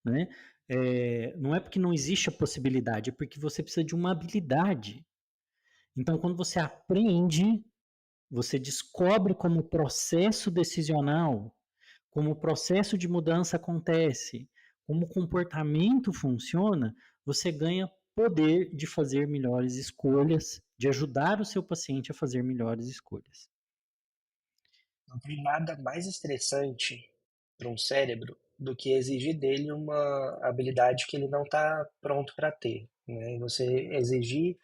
Speaker 1: né, não é porque não existe a possibilidade, é porque você precisa de uma habilidade. Então, quando você aprende, você descobre como o processo decisional, como o processo de mudança acontece, como o comportamento funciona, você ganha poder de fazer melhores escolhas, de ajudar o seu paciente a fazer melhores escolhas.
Speaker 2: Não tem nada mais estressante para um cérebro do que exigir dele uma habilidade que ele não está pronto para ter, né? Você exigir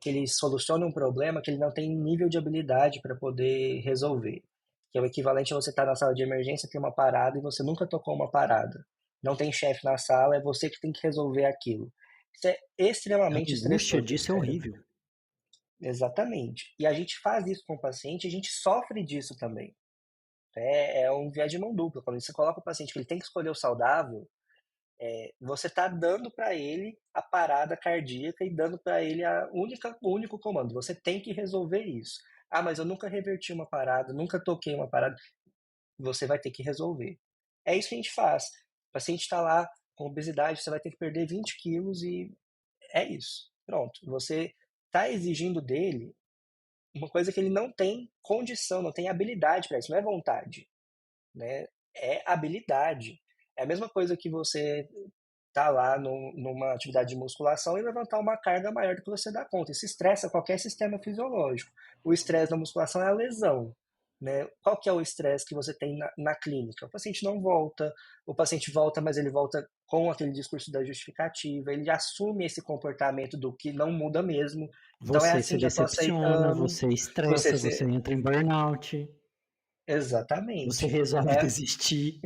Speaker 2: que ele solucione um problema que ele não tem nível de habilidade para poder resolver. Que é o equivalente a você estar na sala de emergência, ter uma parada e você nunca tocou uma parada. Não tem chefe na sala, é você que tem que resolver aquilo. Isso é
Speaker 1: A
Speaker 2: extremamente
Speaker 1: angústia
Speaker 2: estressante para o
Speaker 1: disso é
Speaker 2: cérebro.
Speaker 1: horrível.
Speaker 2: Exatamente. E a gente faz isso com o paciente, a gente sofre disso também. É um viés de mão dupla. Quando você coloca o paciente que ele tem que escolher o saudável, você está dando para ele a parada cardíaca e dando para ele o único comando. Você tem que resolver isso. Ah, mas eu nunca reverti uma parada, nunca toquei uma parada. Você vai ter que resolver. É isso que a gente faz. O paciente está lá com obesidade, você vai ter que perder 20 quilos e é isso. Pronto. Você está exigindo dele uma coisa que ele não tem condição, não tem habilidade para isso, não é vontade, né? É habilidade. É a mesma coisa que você tá lá numa atividade de musculação e levantar uma carga maior do que você dá conta. Isso estressa qualquer sistema fisiológico. O estresse da musculação é a lesão. Né? Qual que é o estresse que você tem na clínica? O paciente não volta, o paciente volta, mas ele volta com aquele discurso da justificativa, ele assume esse comportamento do que não muda mesmo. Então é
Speaker 1: Você se
Speaker 2: assim, já tô
Speaker 1: decepciona,
Speaker 2: aceitando.
Speaker 1: você
Speaker 2: Você
Speaker 1: estressa, você
Speaker 2: se...
Speaker 1: entra em burnout, você
Speaker 2: Exatamente.
Speaker 1: resolve
Speaker 2: É,
Speaker 1: desistir.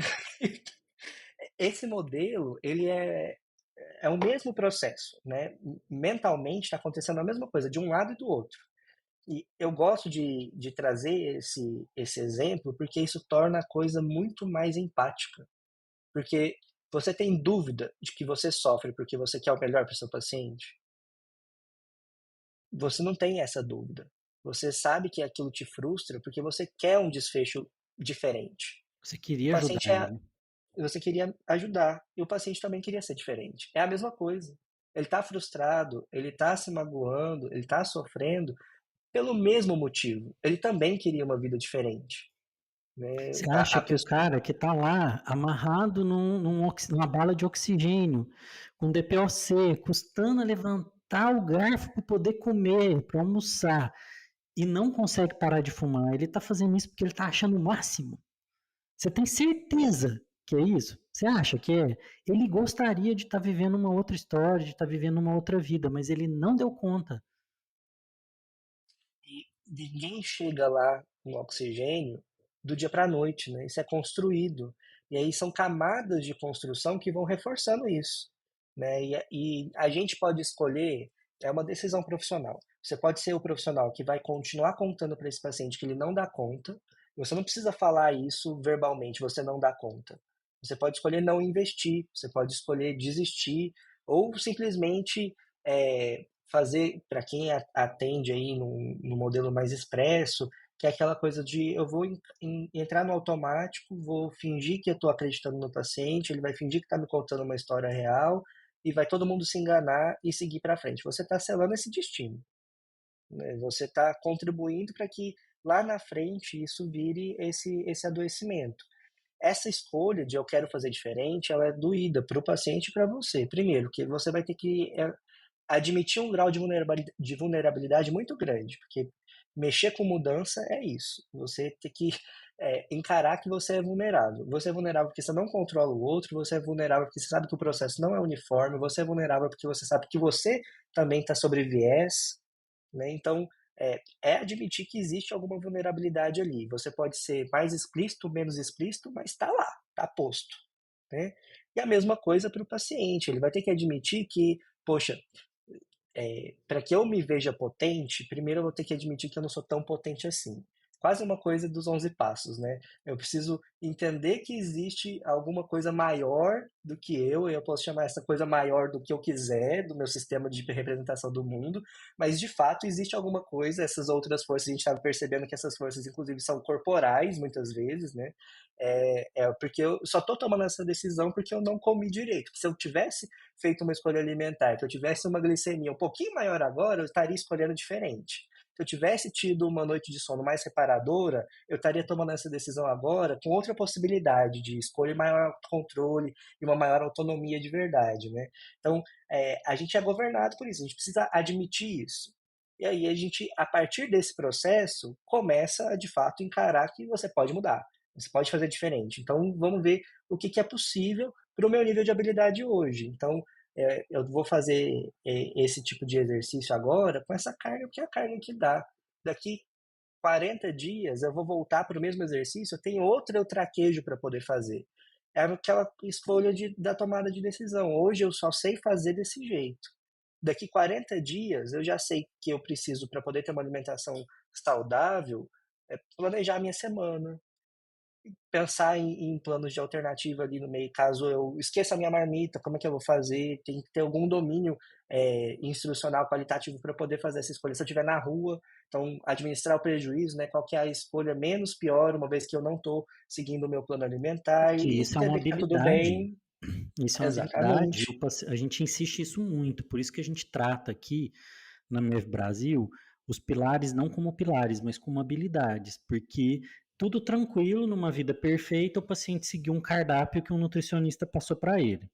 Speaker 2: esse modelo, ele é o mesmo processo, né? Mentalmente está acontecendo a mesma coisa, de um lado e do outro. E eu gosto de trazer esse exemplo porque isso torna a coisa muito mais empática. Porque você tem dúvida de que você sofre porque você quer o melhor para o seu paciente? Você não tem essa dúvida. Você sabe que aquilo te frustra porque você quer um desfecho diferente.
Speaker 1: Você
Speaker 2: O
Speaker 1: queria
Speaker 2: paciente
Speaker 1: ajudar ele.
Speaker 2: você queria ajudar e o paciente também queria ser diferente. É a mesma coisa. Ele está frustrado, ele está se magoando, ele está sofrendo pelo mesmo motivo. Ele também queria uma vida diferente. Né?
Speaker 1: Você acha
Speaker 2: A
Speaker 1: que o
Speaker 2: pessoa...
Speaker 1: cara que está lá amarrado numa bala de oxigênio, com DPOC, custando a levantar o garfo para poder comer, para almoçar, e não consegue parar de fumar, ele está fazendo isso porque ele está achando o máximo. Você tem certeza que é isso? Você acha que é? Ele gostaria de estar vivendo uma outra história, de estar vivendo uma outra vida, mas ele não deu conta.
Speaker 2: E ninguém chega lá no oxigênio do dia para a noite, né? Isso é construído. E aí são camadas de construção que vão reforçando isso. Né? E a gente pode escolher, é uma decisão profissional. Você pode ser o profissional que vai continuar contando para esse paciente que ele não dá conta. Você não precisa falar isso verbalmente, você não dá conta. Você pode escolher não investir, você pode escolher desistir, ou simplesmente fazer, para quem atende aí no modelo mais expresso, que é aquela coisa de eu vou entrar no automático, vou fingir que eu estou acreditando no paciente, ele vai fingir que está me contando uma história real e vai todo mundo se enganar e seguir para frente. Você está selando esse destino, né? Você está contribuindo para que lá na frente isso vire esse adoecimento. Essa escolha de eu quero fazer diferente, ela é doída para o paciente e para você. Primeiro, que você vai ter que admitir um grau de vulnerabilidade muito grande, porque mexer com mudança é isso. Você tem que encarar que você é vulnerável. Você é vulnerável porque você não controla o outro, você é vulnerável porque você sabe que o processo não é uniforme, você é vulnerável porque você sabe que você também está sobre viés, né? Então, é admitir que existe alguma vulnerabilidade ali. Você pode ser mais explícito, menos explícito, mas está lá, está posto, né? E a mesma coisa para o paciente. Ele vai ter que admitir que, poxa, para que eu me veja potente, primeiro eu vou ter que admitir que eu não sou tão potente assim. Quase uma coisa dos 11 passos, né? Eu preciso entender que existe alguma coisa maior do que eu, e eu posso chamar essa coisa maior do que eu quiser, do meu sistema de representação do mundo, mas de fato existe alguma coisa, essas outras forças, a gente estava percebendo que essas forças, inclusive, são corporais, muitas vezes, né? Porque eu só estou tomando essa decisão porque eu não comi direito. Se eu tivesse feito uma escolha alimentar, que eu tivesse uma glicemia um pouquinho maior agora, eu estaria escolhendo diferente. Se eu tivesse tido uma noite de sono mais reparadora, eu estaria tomando essa decisão agora com outra possibilidade de escolha e maior controle e uma maior autonomia de verdade, né? Então, a gente é governado por isso, a gente precisa admitir isso. E aí a gente, a partir desse processo, começa a, de fato, encarar que você pode mudar, você pode fazer diferente. Então, vamos ver o que é possível para o meu nível de habilidade hoje. Então, eu vou fazer esse tipo de exercício agora com essa carga, porque é a carga que dá. Daqui 40 dias eu vou voltar para o mesmo exercício, eu tenho outro traquejo para poder fazer. É aquela escolha da tomada de decisão. Hoje eu só sei fazer desse jeito. Daqui 40 dias eu já sei que eu preciso, para poder ter uma alimentação saudável, planejar a minha semana, pensar em planos de alternativa ali no meio, caso eu esqueça a minha marmita, como é que eu vou fazer? Tem que ter algum domínio instrucional qualitativo para poder fazer essa escolha. Se eu estiver na rua, então administrar o prejuízo, né? Qual que é a escolha menos pior, uma vez que eu não estou seguindo o meu plano alimentar
Speaker 1: Que
Speaker 2: e
Speaker 1: isso é uma
Speaker 2: entender que está tudo
Speaker 1: habilidade.
Speaker 2: bem.
Speaker 1: Isso é uma habilidade.
Speaker 2: Exatamente.
Speaker 1: A gente insiste isso muito, por isso que a gente trata aqui na MEV Brasil os pilares não como pilares, mas como habilidades, porque tudo tranquilo, numa vida perfeita, o paciente seguiu um cardápio que um nutricionista passou para ele.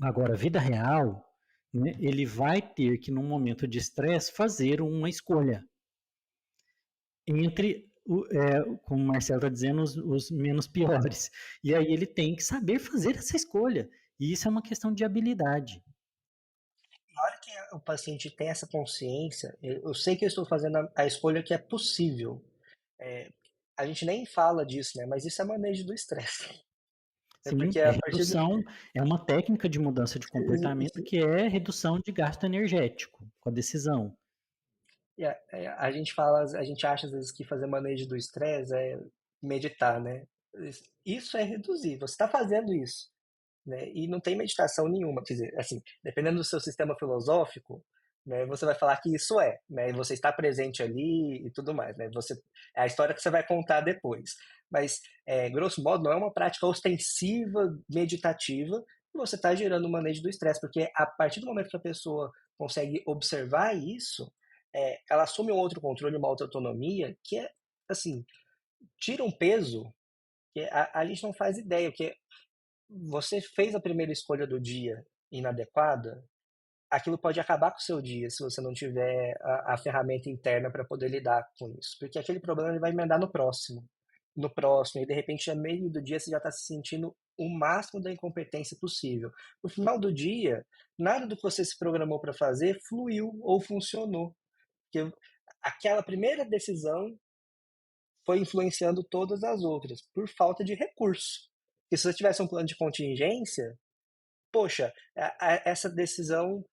Speaker 1: Agora, vida real, né, ele vai ter que, num momento de estresse, fazer uma escolha entre, como o Marcelo está dizendo, os menos piores. E aí ele tem que saber fazer essa escolha. E isso é uma questão de habilidade.
Speaker 2: Na hora que o paciente tem essa consciência, eu sei que eu estou fazendo a escolha que é possível. É, a gente nem fala disso, né? Mas isso é manejo do estresse.
Speaker 1: Sim,
Speaker 2: Porque
Speaker 1: é
Speaker 2: a partir do,
Speaker 1: redução, é uma técnica de mudança de comportamento que é redução de gasto energético com a decisão.
Speaker 2: a gente fala, a gente acha às vezes que fazer manejo do estresse é meditar, né? Isso é reduzir. Você está fazendo isso, né? E não tem meditação nenhuma, quer dizer, assim, dependendo do seu sistema filosófico, né, você vai falar que isso né, e você está presente ali e tudo mais, né? Você é a história que você vai contar depois. Mas, grosso modo, não é uma prática ostensiva, meditativa, e você está gerando um manejo do estresse, porque a partir do momento que a pessoa consegue observar isso, ela assume um outro controle, uma outra autonomia, que é, assim, tira um peso que a gente não faz ideia, porque você fez a primeira escolha do dia inadequada, aquilo pode acabar com o seu dia se você não tiver a ferramenta interna para poder lidar com isso. Porque aquele problema ele vai emendar no próximo, e de repente, no meio do dia, você já está se sentindo o máximo da incompetência possível. No final do dia, nada do que você se programou para fazer fluiu ou funcionou. Porque aquela primeira decisão foi influenciando todas as outras, por falta de recurso. Porque se você tivesse um plano de contingência, poxa, essa decisão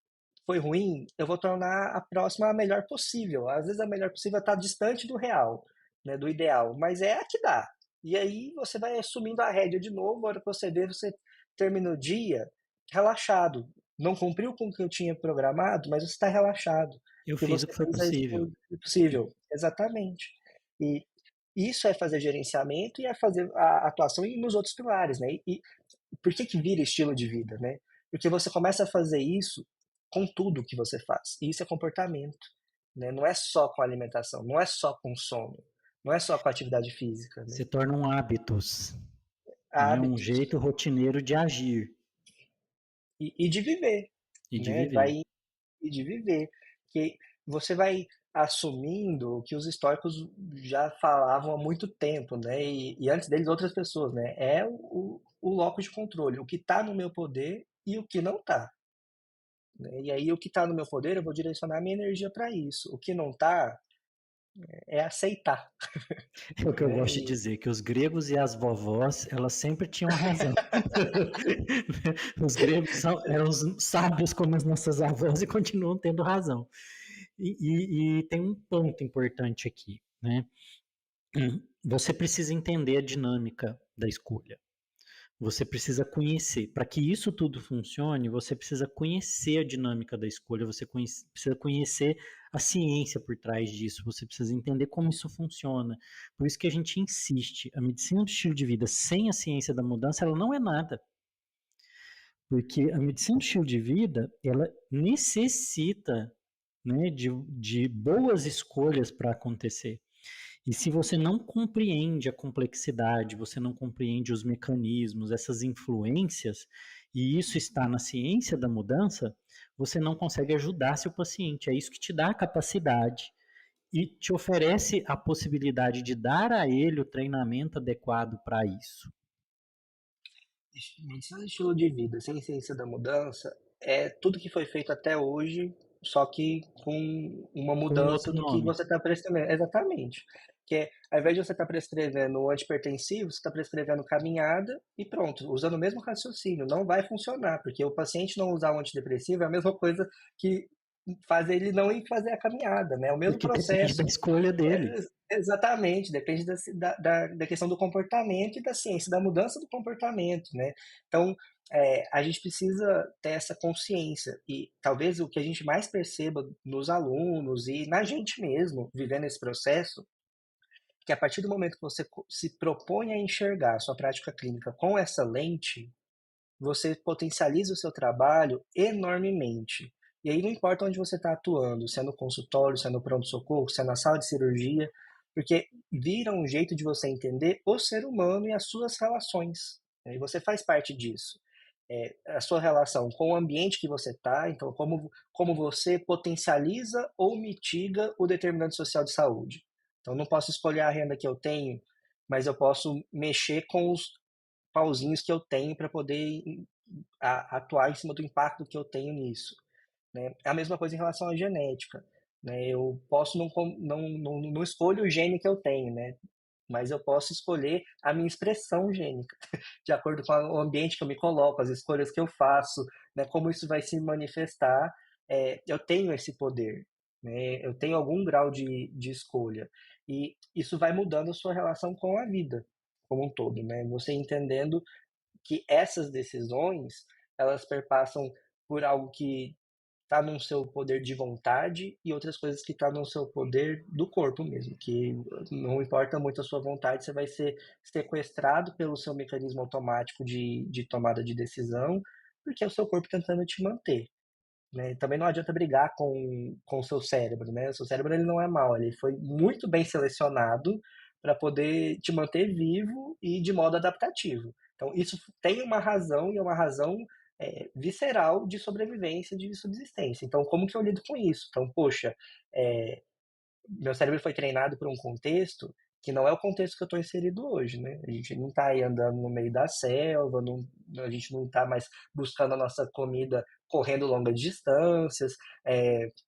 Speaker 2: foi ruim, eu vou tornar a próxima a melhor possível. Às vezes a melhor possível está distante do real, né, do ideal, mas é a que dá. E aí você vai assumindo a rédea de novo, a hora que você vê, você termina o dia relaxado. Não cumpriu com o que eu tinha programado, mas você está relaxado.
Speaker 1: Eu
Speaker 2: Porque
Speaker 1: fiz
Speaker 2: você
Speaker 1: o que foi
Speaker 2: fez a
Speaker 1: possível.
Speaker 2: escolha possível. Exatamente. E isso é fazer gerenciamento e é fazer a atuação nos outros pilares, né? E por que vira estilo de vida, né? Porque você começa a fazer isso com tudo que você faz. E isso é comportamento, né? Não é só com alimentação, não é só com sono, não é só com atividade física, né?
Speaker 1: Se tornam hábitos, né? Um
Speaker 2: Hábitos
Speaker 1: jeito rotineiro de agir
Speaker 2: e de viver,
Speaker 1: e de
Speaker 2: né?
Speaker 1: viver.
Speaker 2: Vai e de viver, que você vai assumindo o que os estoicos já falavam há muito tempo, né, e antes deles outras pessoas, né, é o locus de controle, o que está no meu poder e o que não está, né. E aí o que está no meu poder eu vou direcionar a minha energia para isso, o que não está, é aceitar,
Speaker 1: É o que eu
Speaker 2: né,
Speaker 1: gosto de dizer, que os gregos e as vovós, elas sempre tinham razão. Os gregos eram os sábios como as nossas avós e continuam tendo razão. E tem um ponto importante aqui, né? Você precisa entender a dinâmica da escolha. Você precisa conhecer. Para que isso tudo funcione, você precisa conhecer a dinâmica da escolha, precisa conhecer a ciência por trás disso, você precisa entender como isso funciona. Por isso que a gente insiste, a medicina do estilo de vida sem a ciência da mudança, ela não é nada. Porque a medicina do estilo de vida, ela necessita, né, de boas escolhas para acontecer. E se você não compreende a complexidade, você não compreende os mecanismos, essas influências, e isso está na ciência da mudança, você não consegue ajudar seu paciente. É isso que te dá a capacidade e te oferece a possibilidade de dar a ele o treinamento adequado para isso.
Speaker 2: medicina de estilo de vida sem ciência da mudança é tudo que foi feito até hoje, só que com uma
Speaker 1: Com um
Speaker 2: mudança
Speaker 1: outro
Speaker 2: do que
Speaker 1: nome.
Speaker 2: você está prescrevendo. Exatamente. Que é, ao invés de você estar prescrevendo o antipertensivo, você está prescrevendo caminhada e pronto, usando o mesmo raciocínio. Não vai funcionar, porque o paciente não usar o antidepressivo é a mesma coisa que fazer ele não ir fazer a caminhada, né? O mesmo
Speaker 1: Porque depende da
Speaker 2: processo.
Speaker 1: escolha dele.
Speaker 2: Exatamente, depende da questão do comportamento e da ciência, da mudança do comportamento, né? Então, a gente precisa ter essa consciência e talvez o que a gente mais perceba nos alunos e na gente mesmo, vivendo esse processo, que a partir do momento que você se propõe a enxergar a sua prática clínica com essa lente, você potencializa o seu trabalho enormemente. E aí não importa onde você está atuando, se é no consultório, se é no pronto-socorro, se é na sala de cirurgia, porque vira um jeito de você entender o ser humano e as suas relações. Né? E você faz parte disso. A sua relação com o ambiente que você está, então como você potencializa ou mitiga o determinante social de saúde. Então não posso escolher a renda que eu tenho, mas eu posso mexer com os pauzinhos que eu tenho para poder atuar em cima do impacto que eu tenho nisso. Né? É a mesma coisa em relação à genética. Né? Eu posso não escolho o gene que eu tenho, né? Mas eu posso escolher a minha expressão gênica, de acordo com o ambiente que eu me coloco, as escolhas que eu faço, né? Como isso vai se manifestar. Eu tenho esse poder, né? Eu tenho algum grau de escolha. E isso vai mudando a sua relação com a vida como um todo, né? Você entendendo que essas decisões elas perpassam por algo que está no seu poder de vontade e outras coisas que estão no seu poder do corpo mesmo, que não importa muito a sua vontade, você vai ser sequestrado pelo seu mecanismo automático de tomada de decisão, porque é o seu corpo tentando te manter. Né? Também não adianta brigar com o seu cérebro, né? O seu cérebro ele não é mau, ele foi muito bem selecionado para poder te manter vivo e de modo adaptativo. Então, isso tem uma razão e é uma razão visceral de sobrevivência, de subsistência. Então, como que eu lido com isso? Então, poxa, é, meu cérebro foi treinado por um contexto que não é o contexto que eu estou inserido hoje, né? A gente não está aí andando no meio da selva, não, a gente não está mais buscando a nossa comida correndo longas distâncias,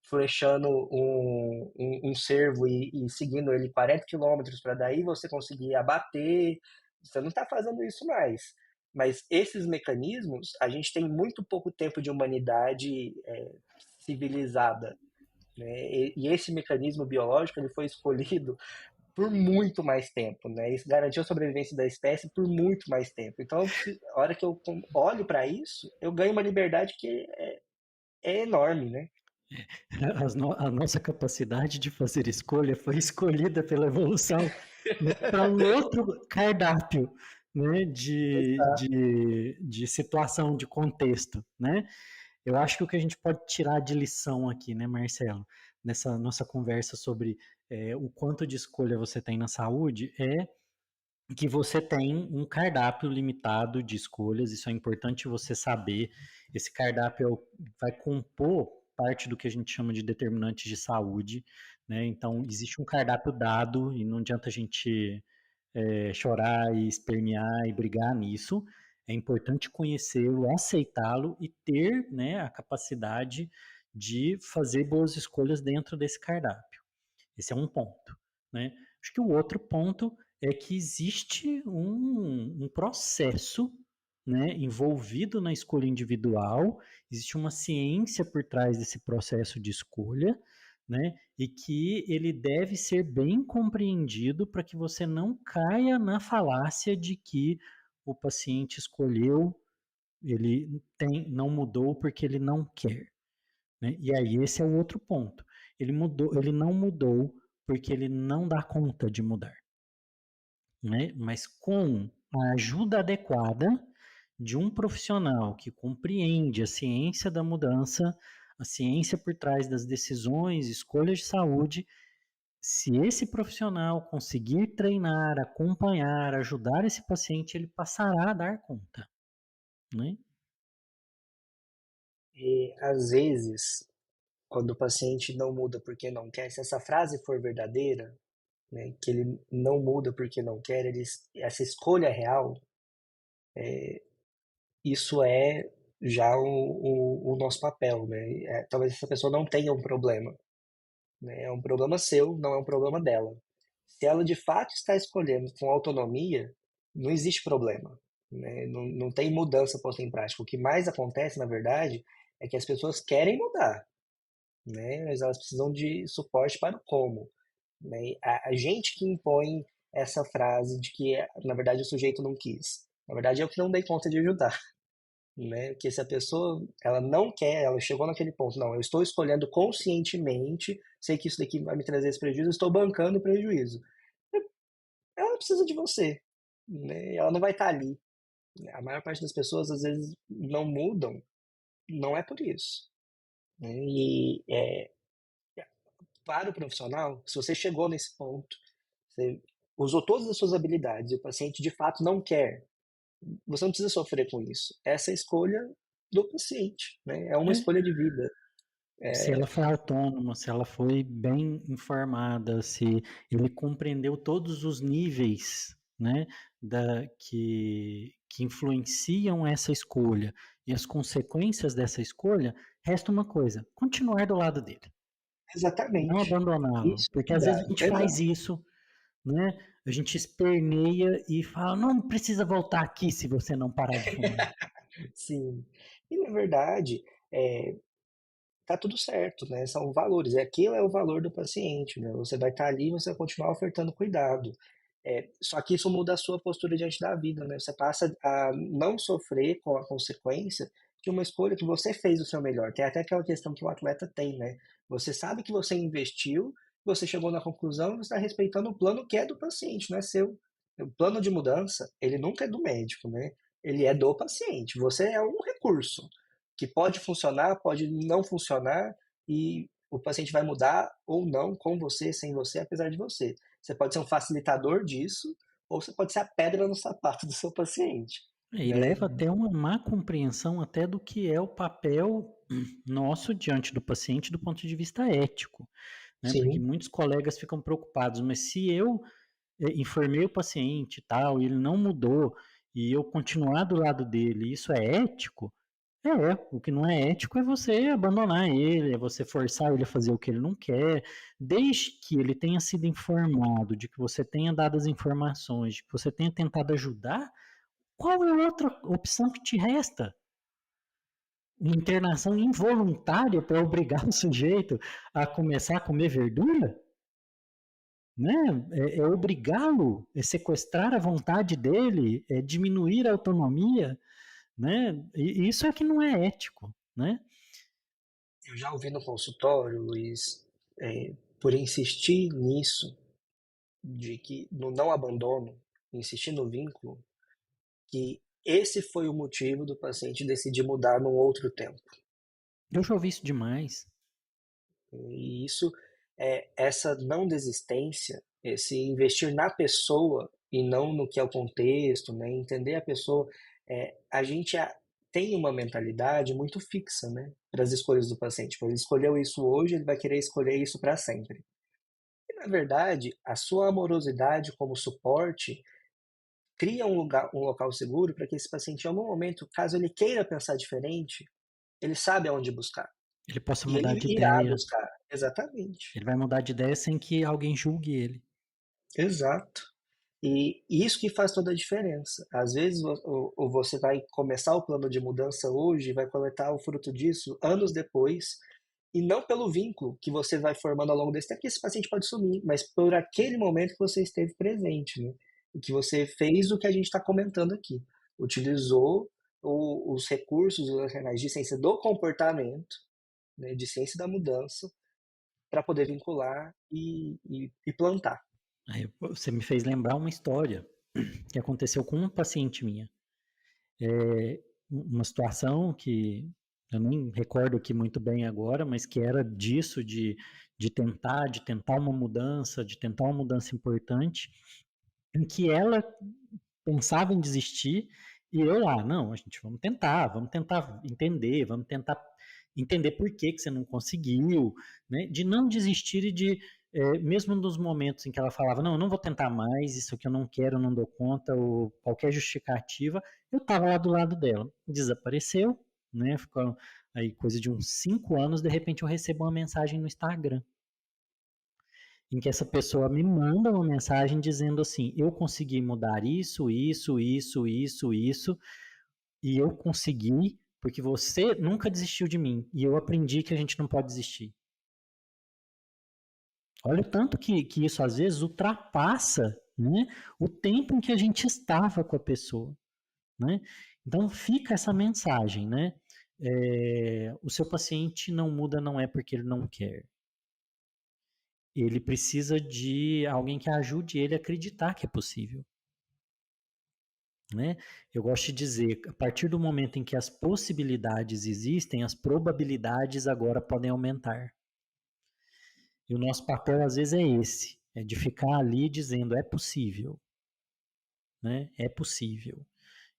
Speaker 2: flechando um cervo e seguindo ele 40 quilômetros para daí você conseguir abater. Você não está fazendo isso mais. Mas esses mecanismos, a gente tem muito pouco tempo de humanidade civilizada, né? E esse mecanismo biológico ele foi escolhido por muito mais tempo, né? Isso garantiu a sobrevivência da espécie por muito mais tempo. Então, a hora que eu olho para isso, eu ganho uma liberdade que é enorme, né?
Speaker 1: A nossa capacidade de fazer escolha foi escolhida pela evolução, né, para um outro cardápio, né, de situação, de contexto, né? Eu acho que o que a gente pode tirar de lição aqui, né, Marcelo, nessa nossa conversa sobre o quanto de escolha você tem na saúde, é que você tem um cardápio limitado de escolhas, isso é importante você saber. Esse cardápio vai compor parte do que a gente chama de determinantes de saúde, né? Então, existe um cardápio dado e não adianta a gente chorar e espernear e brigar nisso. É importante conhecê-lo, aceitá-lo e ter, né, a capacidade de fazer boas escolhas dentro desse cardápio. Esse é um ponto, né? Acho que o outro ponto é que existe um processo, né, envolvido na escolha individual, existe uma ciência por trás desse processo de escolha, né, e que ele deve ser bem compreendido para que você não caia na falácia de que o paciente escolheu, não mudou porque ele não quer, né? E aí esse é o outro ponto. Ele não mudou porque ele não dá conta de mudar, né? Mas com a ajuda adequada de um profissional que compreende a ciência da mudança, a ciência por trás das decisões, escolhas de saúde, se esse profissional conseguir treinar, acompanhar, ajudar esse paciente, ele passará a dar conta, né?
Speaker 2: E às vezes, quando o paciente não muda porque não quer, se essa frase for verdadeira, né, que ele não muda porque não quer, essa escolha é real, isso é já o nosso papel, né? Talvez essa pessoa não tenha um problema, né? É um problema seu, não é um problema dela. Se ela de fato está escolhendo com autonomia, não existe problema, né? Não tem mudança posta em prática. O que mais acontece, na verdade, é que as pessoas querem mudar, né? Mas elas precisam de suporte para o como, né? A gente que impõe essa frase de que, na verdade, o sujeito não quis. Na verdade, eu que não dei conta de ajudar, né? Porque se a pessoa ela não quer, ela chegou naquele ponto, não, eu estou escolhendo conscientemente, sei que isso daqui vai me trazer esse prejuízo, eu estou bancando o prejuízo. Ela precisa de você, né? Ela não vai estar ali. A maior parte das pessoas às vezes não mudam, não é por isso, né? E para o profissional, se você chegou nesse ponto, você usou todas as suas habilidades e o paciente de fato não quer, você não precisa sofrer com isso. Essa é a escolha do paciente, né? É uma
Speaker 1: É,
Speaker 2: escolha de vida.
Speaker 1: se ela foi autônoma, se ela foi bem informada, se ele compreendeu todos os níveis, né, que influenciam essa escolha e as consequências dessa escolha, resta uma coisa: continuar do lado dele, não
Speaker 2: Exatamente.
Speaker 1: abandoná-lo,
Speaker 2: Isso é
Speaker 1: porque às vezes a
Speaker 2: mudar.
Speaker 1: gente faz
Speaker 2: Exato.
Speaker 1: isso, né? A gente esperneia e fala, não precisa voltar aqui se você não parar de fumar.
Speaker 2: Sim. E na verdade, é, tá tudo certo, né? São valores. E aquilo é o valor do paciente, né? Você vai estar ali e você vai continuar ofertando cuidado. Só que isso muda a sua postura diante da vida, né? Você passa a não sofrer com a consequência de uma escolha que você fez o seu melhor, que é até aquela questão que o atleta tem, né? Você sabe que você investiu, você chegou na conclusão e você está respeitando o plano que é do paciente, não é seu. O plano de mudança, ele nunca é do médico, né? Ele é do paciente. Você é um recurso que pode funcionar, pode não funcionar e o paciente vai mudar ou não com você, sem você, apesar de você. Você pode ser um facilitador disso, ou você pode ser a pedra no sapato do seu paciente,
Speaker 1: E
Speaker 2: né?
Speaker 1: leva até uma má compreensão até do que é o papel nosso diante do paciente do ponto de vista ético, né? Porque
Speaker 2: Sim,
Speaker 1: muitos colegas ficam preocupados, mas se eu informei o paciente e tal, e ele não mudou, e eu continuar do lado dele, isso é ético? O que não é ético é você abandonar ele, é você forçar ele a fazer o que ele não quer, desde que ele tenha sido informado, de que você tenha dado as informações, de que você tenha tentado ajudar, qual é a outra opção que te resta? Internação involuntária para obrigar o sujeito a começar a comer verdura? Né? É obrigá-lo, é sequestrar a vontade dele, é diminuir a autonomia, né? E isso é que não é ético, né?
Speaker 2: eu já ouvi no consultório, Luiz, por insistir nisso, de que no não abandono, insistir no vínculo, que esse foi o motivo do paciente decidir mudar num outro tempo.
Speaker 1: Eu já ouvi isso demais.
Speaker 2: E isso, essa não desistência, esse investir na pessoa e não no que é o contexto, né? Entender a pessoa, a gente tem uma mentalidade muito fixa, né? Para as escolhas do paciente. Tipo, ele escolheu isso hoje, ele vai querer escolher isso para sempre. Na verdade, a sua amorosidade como suporte cria um local seguro para que esse paciente, em algum momento, caso ele queira pensar diferente, ele sabe aonde buscar.
Speaker 1: Ele possa
Speaker 2: E
Speaker 1: mudar
Speaker 2: ele
Speaker 1: de
Speaker 2: irá
Speaker 1: ideia.
Speaker 2: buscar. Exatamente.
Speaker 1: Ele vai mudar de ideia sem que alguém julgue ele.
Speaker 2: Exato. E isso que faz toda a diferença. Às vezes você vai começar o plano de mudança hoje e vai coletar o fruto disso anos depois, e não pelo vínculo que você vai formando ao longo desse tempo, que esse paciente pode sumir, mas por aquele momento que você esteve presente, né? E que você fez o que a gente está comentando aqui. Utilizou os recursos racionais de ciência do comportamento, né, de ciência da mudança, para poder vincular e plantar.
Speaker 1: Aí você me fez lembrar uma história que aconteceu com uma paciente minha. Uma situação que eu nem recordo aqui muito bem agora, mas que era disso, de tentar uma mudança importante, em que ela pensava em desistir e eu lá, não, a gente vamos tentar entender por que você não conseguiu, né? De não desistir e de, mesmo nos momentos em que ela falava, não, eu não vou tentar mais, isso que eu não quero, eu não dou conta, ou qualquer justificativa, eu estava lá do lado dela. Desapareceu, né? Ficou aí coisa de uns 5 anos, de repente eu recebo uma mensagem no Instagram em que essa pessoa me manda uma mensagem dizendo assim: eu consegui mudar isso, e eu consegui porque você nunca desistiu de mim e eu aprendi que a gente não pode desistir. Olha o tanto que isso às vezes ultrapassa, né, o tempo em que a gente estava com a pessoa, né? Então fica essa mensagem, né? O seu paciente não muda não é porque ele não quer. Ele precisa de alguém que ajude ele a acreditar que é possível. Né? Eu gosto de dizer, a partir do momento em que as possibilidades existem, as probabilidades agora podem aumentar. E o nosso papel às vezes é esse, é de ficar ali dizendo é possível, né? É possível.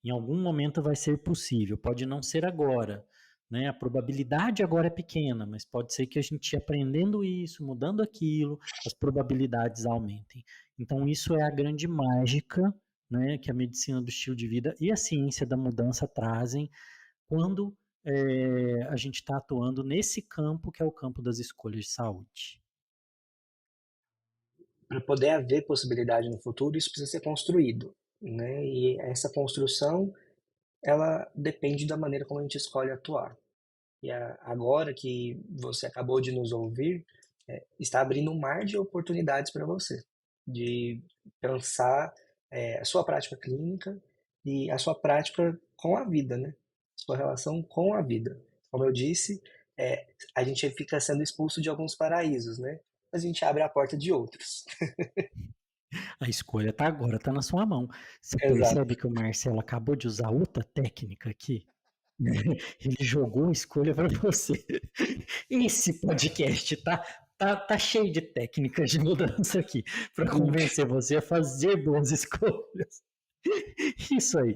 Speaker 1: Em algum momento vai ser possível, pode não ser agora, né? A probabilidade agora é pequena, mas pode ser que a gente aprendendo isso, mudando aquilo, as probabilidades aumentem. Então isso é a grande mágica, né, que a medicina do estilo de vida e a ciência da mudança trazem quando a gente está atuando nesse campo que é o campo das escolhas de saúde.
Speaker 2: Para poder haver possibilidade no futuro, isso precisa ser construído, né? E essa construção, ela depende da maneira como a gente escolhe atuar. E agora que você acabou de nos ouvir, está abrindo um mar de oportunidades para você, de pensar a sua prática clínica e a sua prática com a vida, né? Sua relação com a vida. Como eu disse, a gente fica sendo expulso de alguns paraísos, né? Mas a gente abre a porta de outros.
Speaker 1: A escolha está agora, está na sua mão. Você
Speaker 2: Exato.
Speaker 1: percebe que o Marcelo acabou de usar outra técnica aqui? Ele jogou a escolha para você. Esse podcast tá cheio de técnicas de mudança aqui para convencer você a fazer boas escolhas. Isso aí.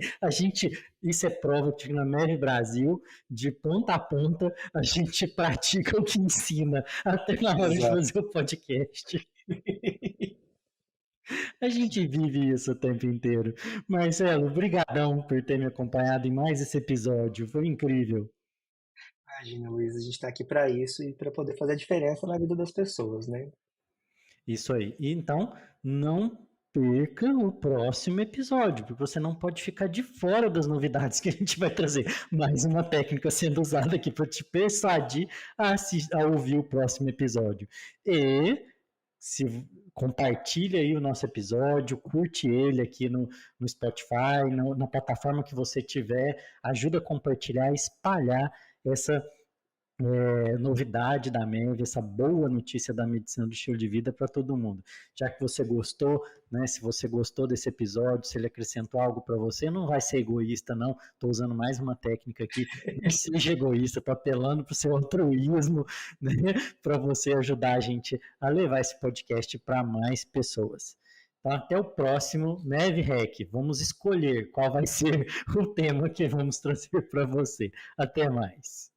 Speaker 1: Isso é prova de que na MEV Brasil, de ponta a ponta, a gente pratica o que ensina, até na hora de
Speaker 2: Exato.
Speaker 1: fazer o podcast. A gente vive isso o tempo inteiro. Marcelo, brigadão por ter me acompanhado em mais esse episódio. Foi incrível.
Speaker 2: Imagina, Luiz, a gente está aqui para isso e para poder fazer a diferença na vida das pessoas, né?
Speaker 1: Isso aí. E então, não perca o próximo episódio, porque você não pode ficar de fora das novidades que a gente vai trazer. Mais uma técnica sendo usada aqui para te persuadir a ouvir o próximo episódio. E se compartilha aí o nosso episódio, curte ele aqui no Spotify, na plataforma que você tiver, ajuda a compartilhar, espalhar essa novidade da MEV, essa boa notícia da medicina do estilo de vida para todo mundo. Já que você gostou, né, se você gostou desse episódio, se ele acrescentou algo para você, não vai ser egoísta, não. Estou usando mais uma técnica aqui. Não seja egoísta, estou apelando para o seu altruísmo, né, para você ajudar a gente a levar esse podcast para mais pessoas. Então, até o próximo MEV Hack. Vamos escolher qual vai ser o tema que vamos trazer para você. Até mais.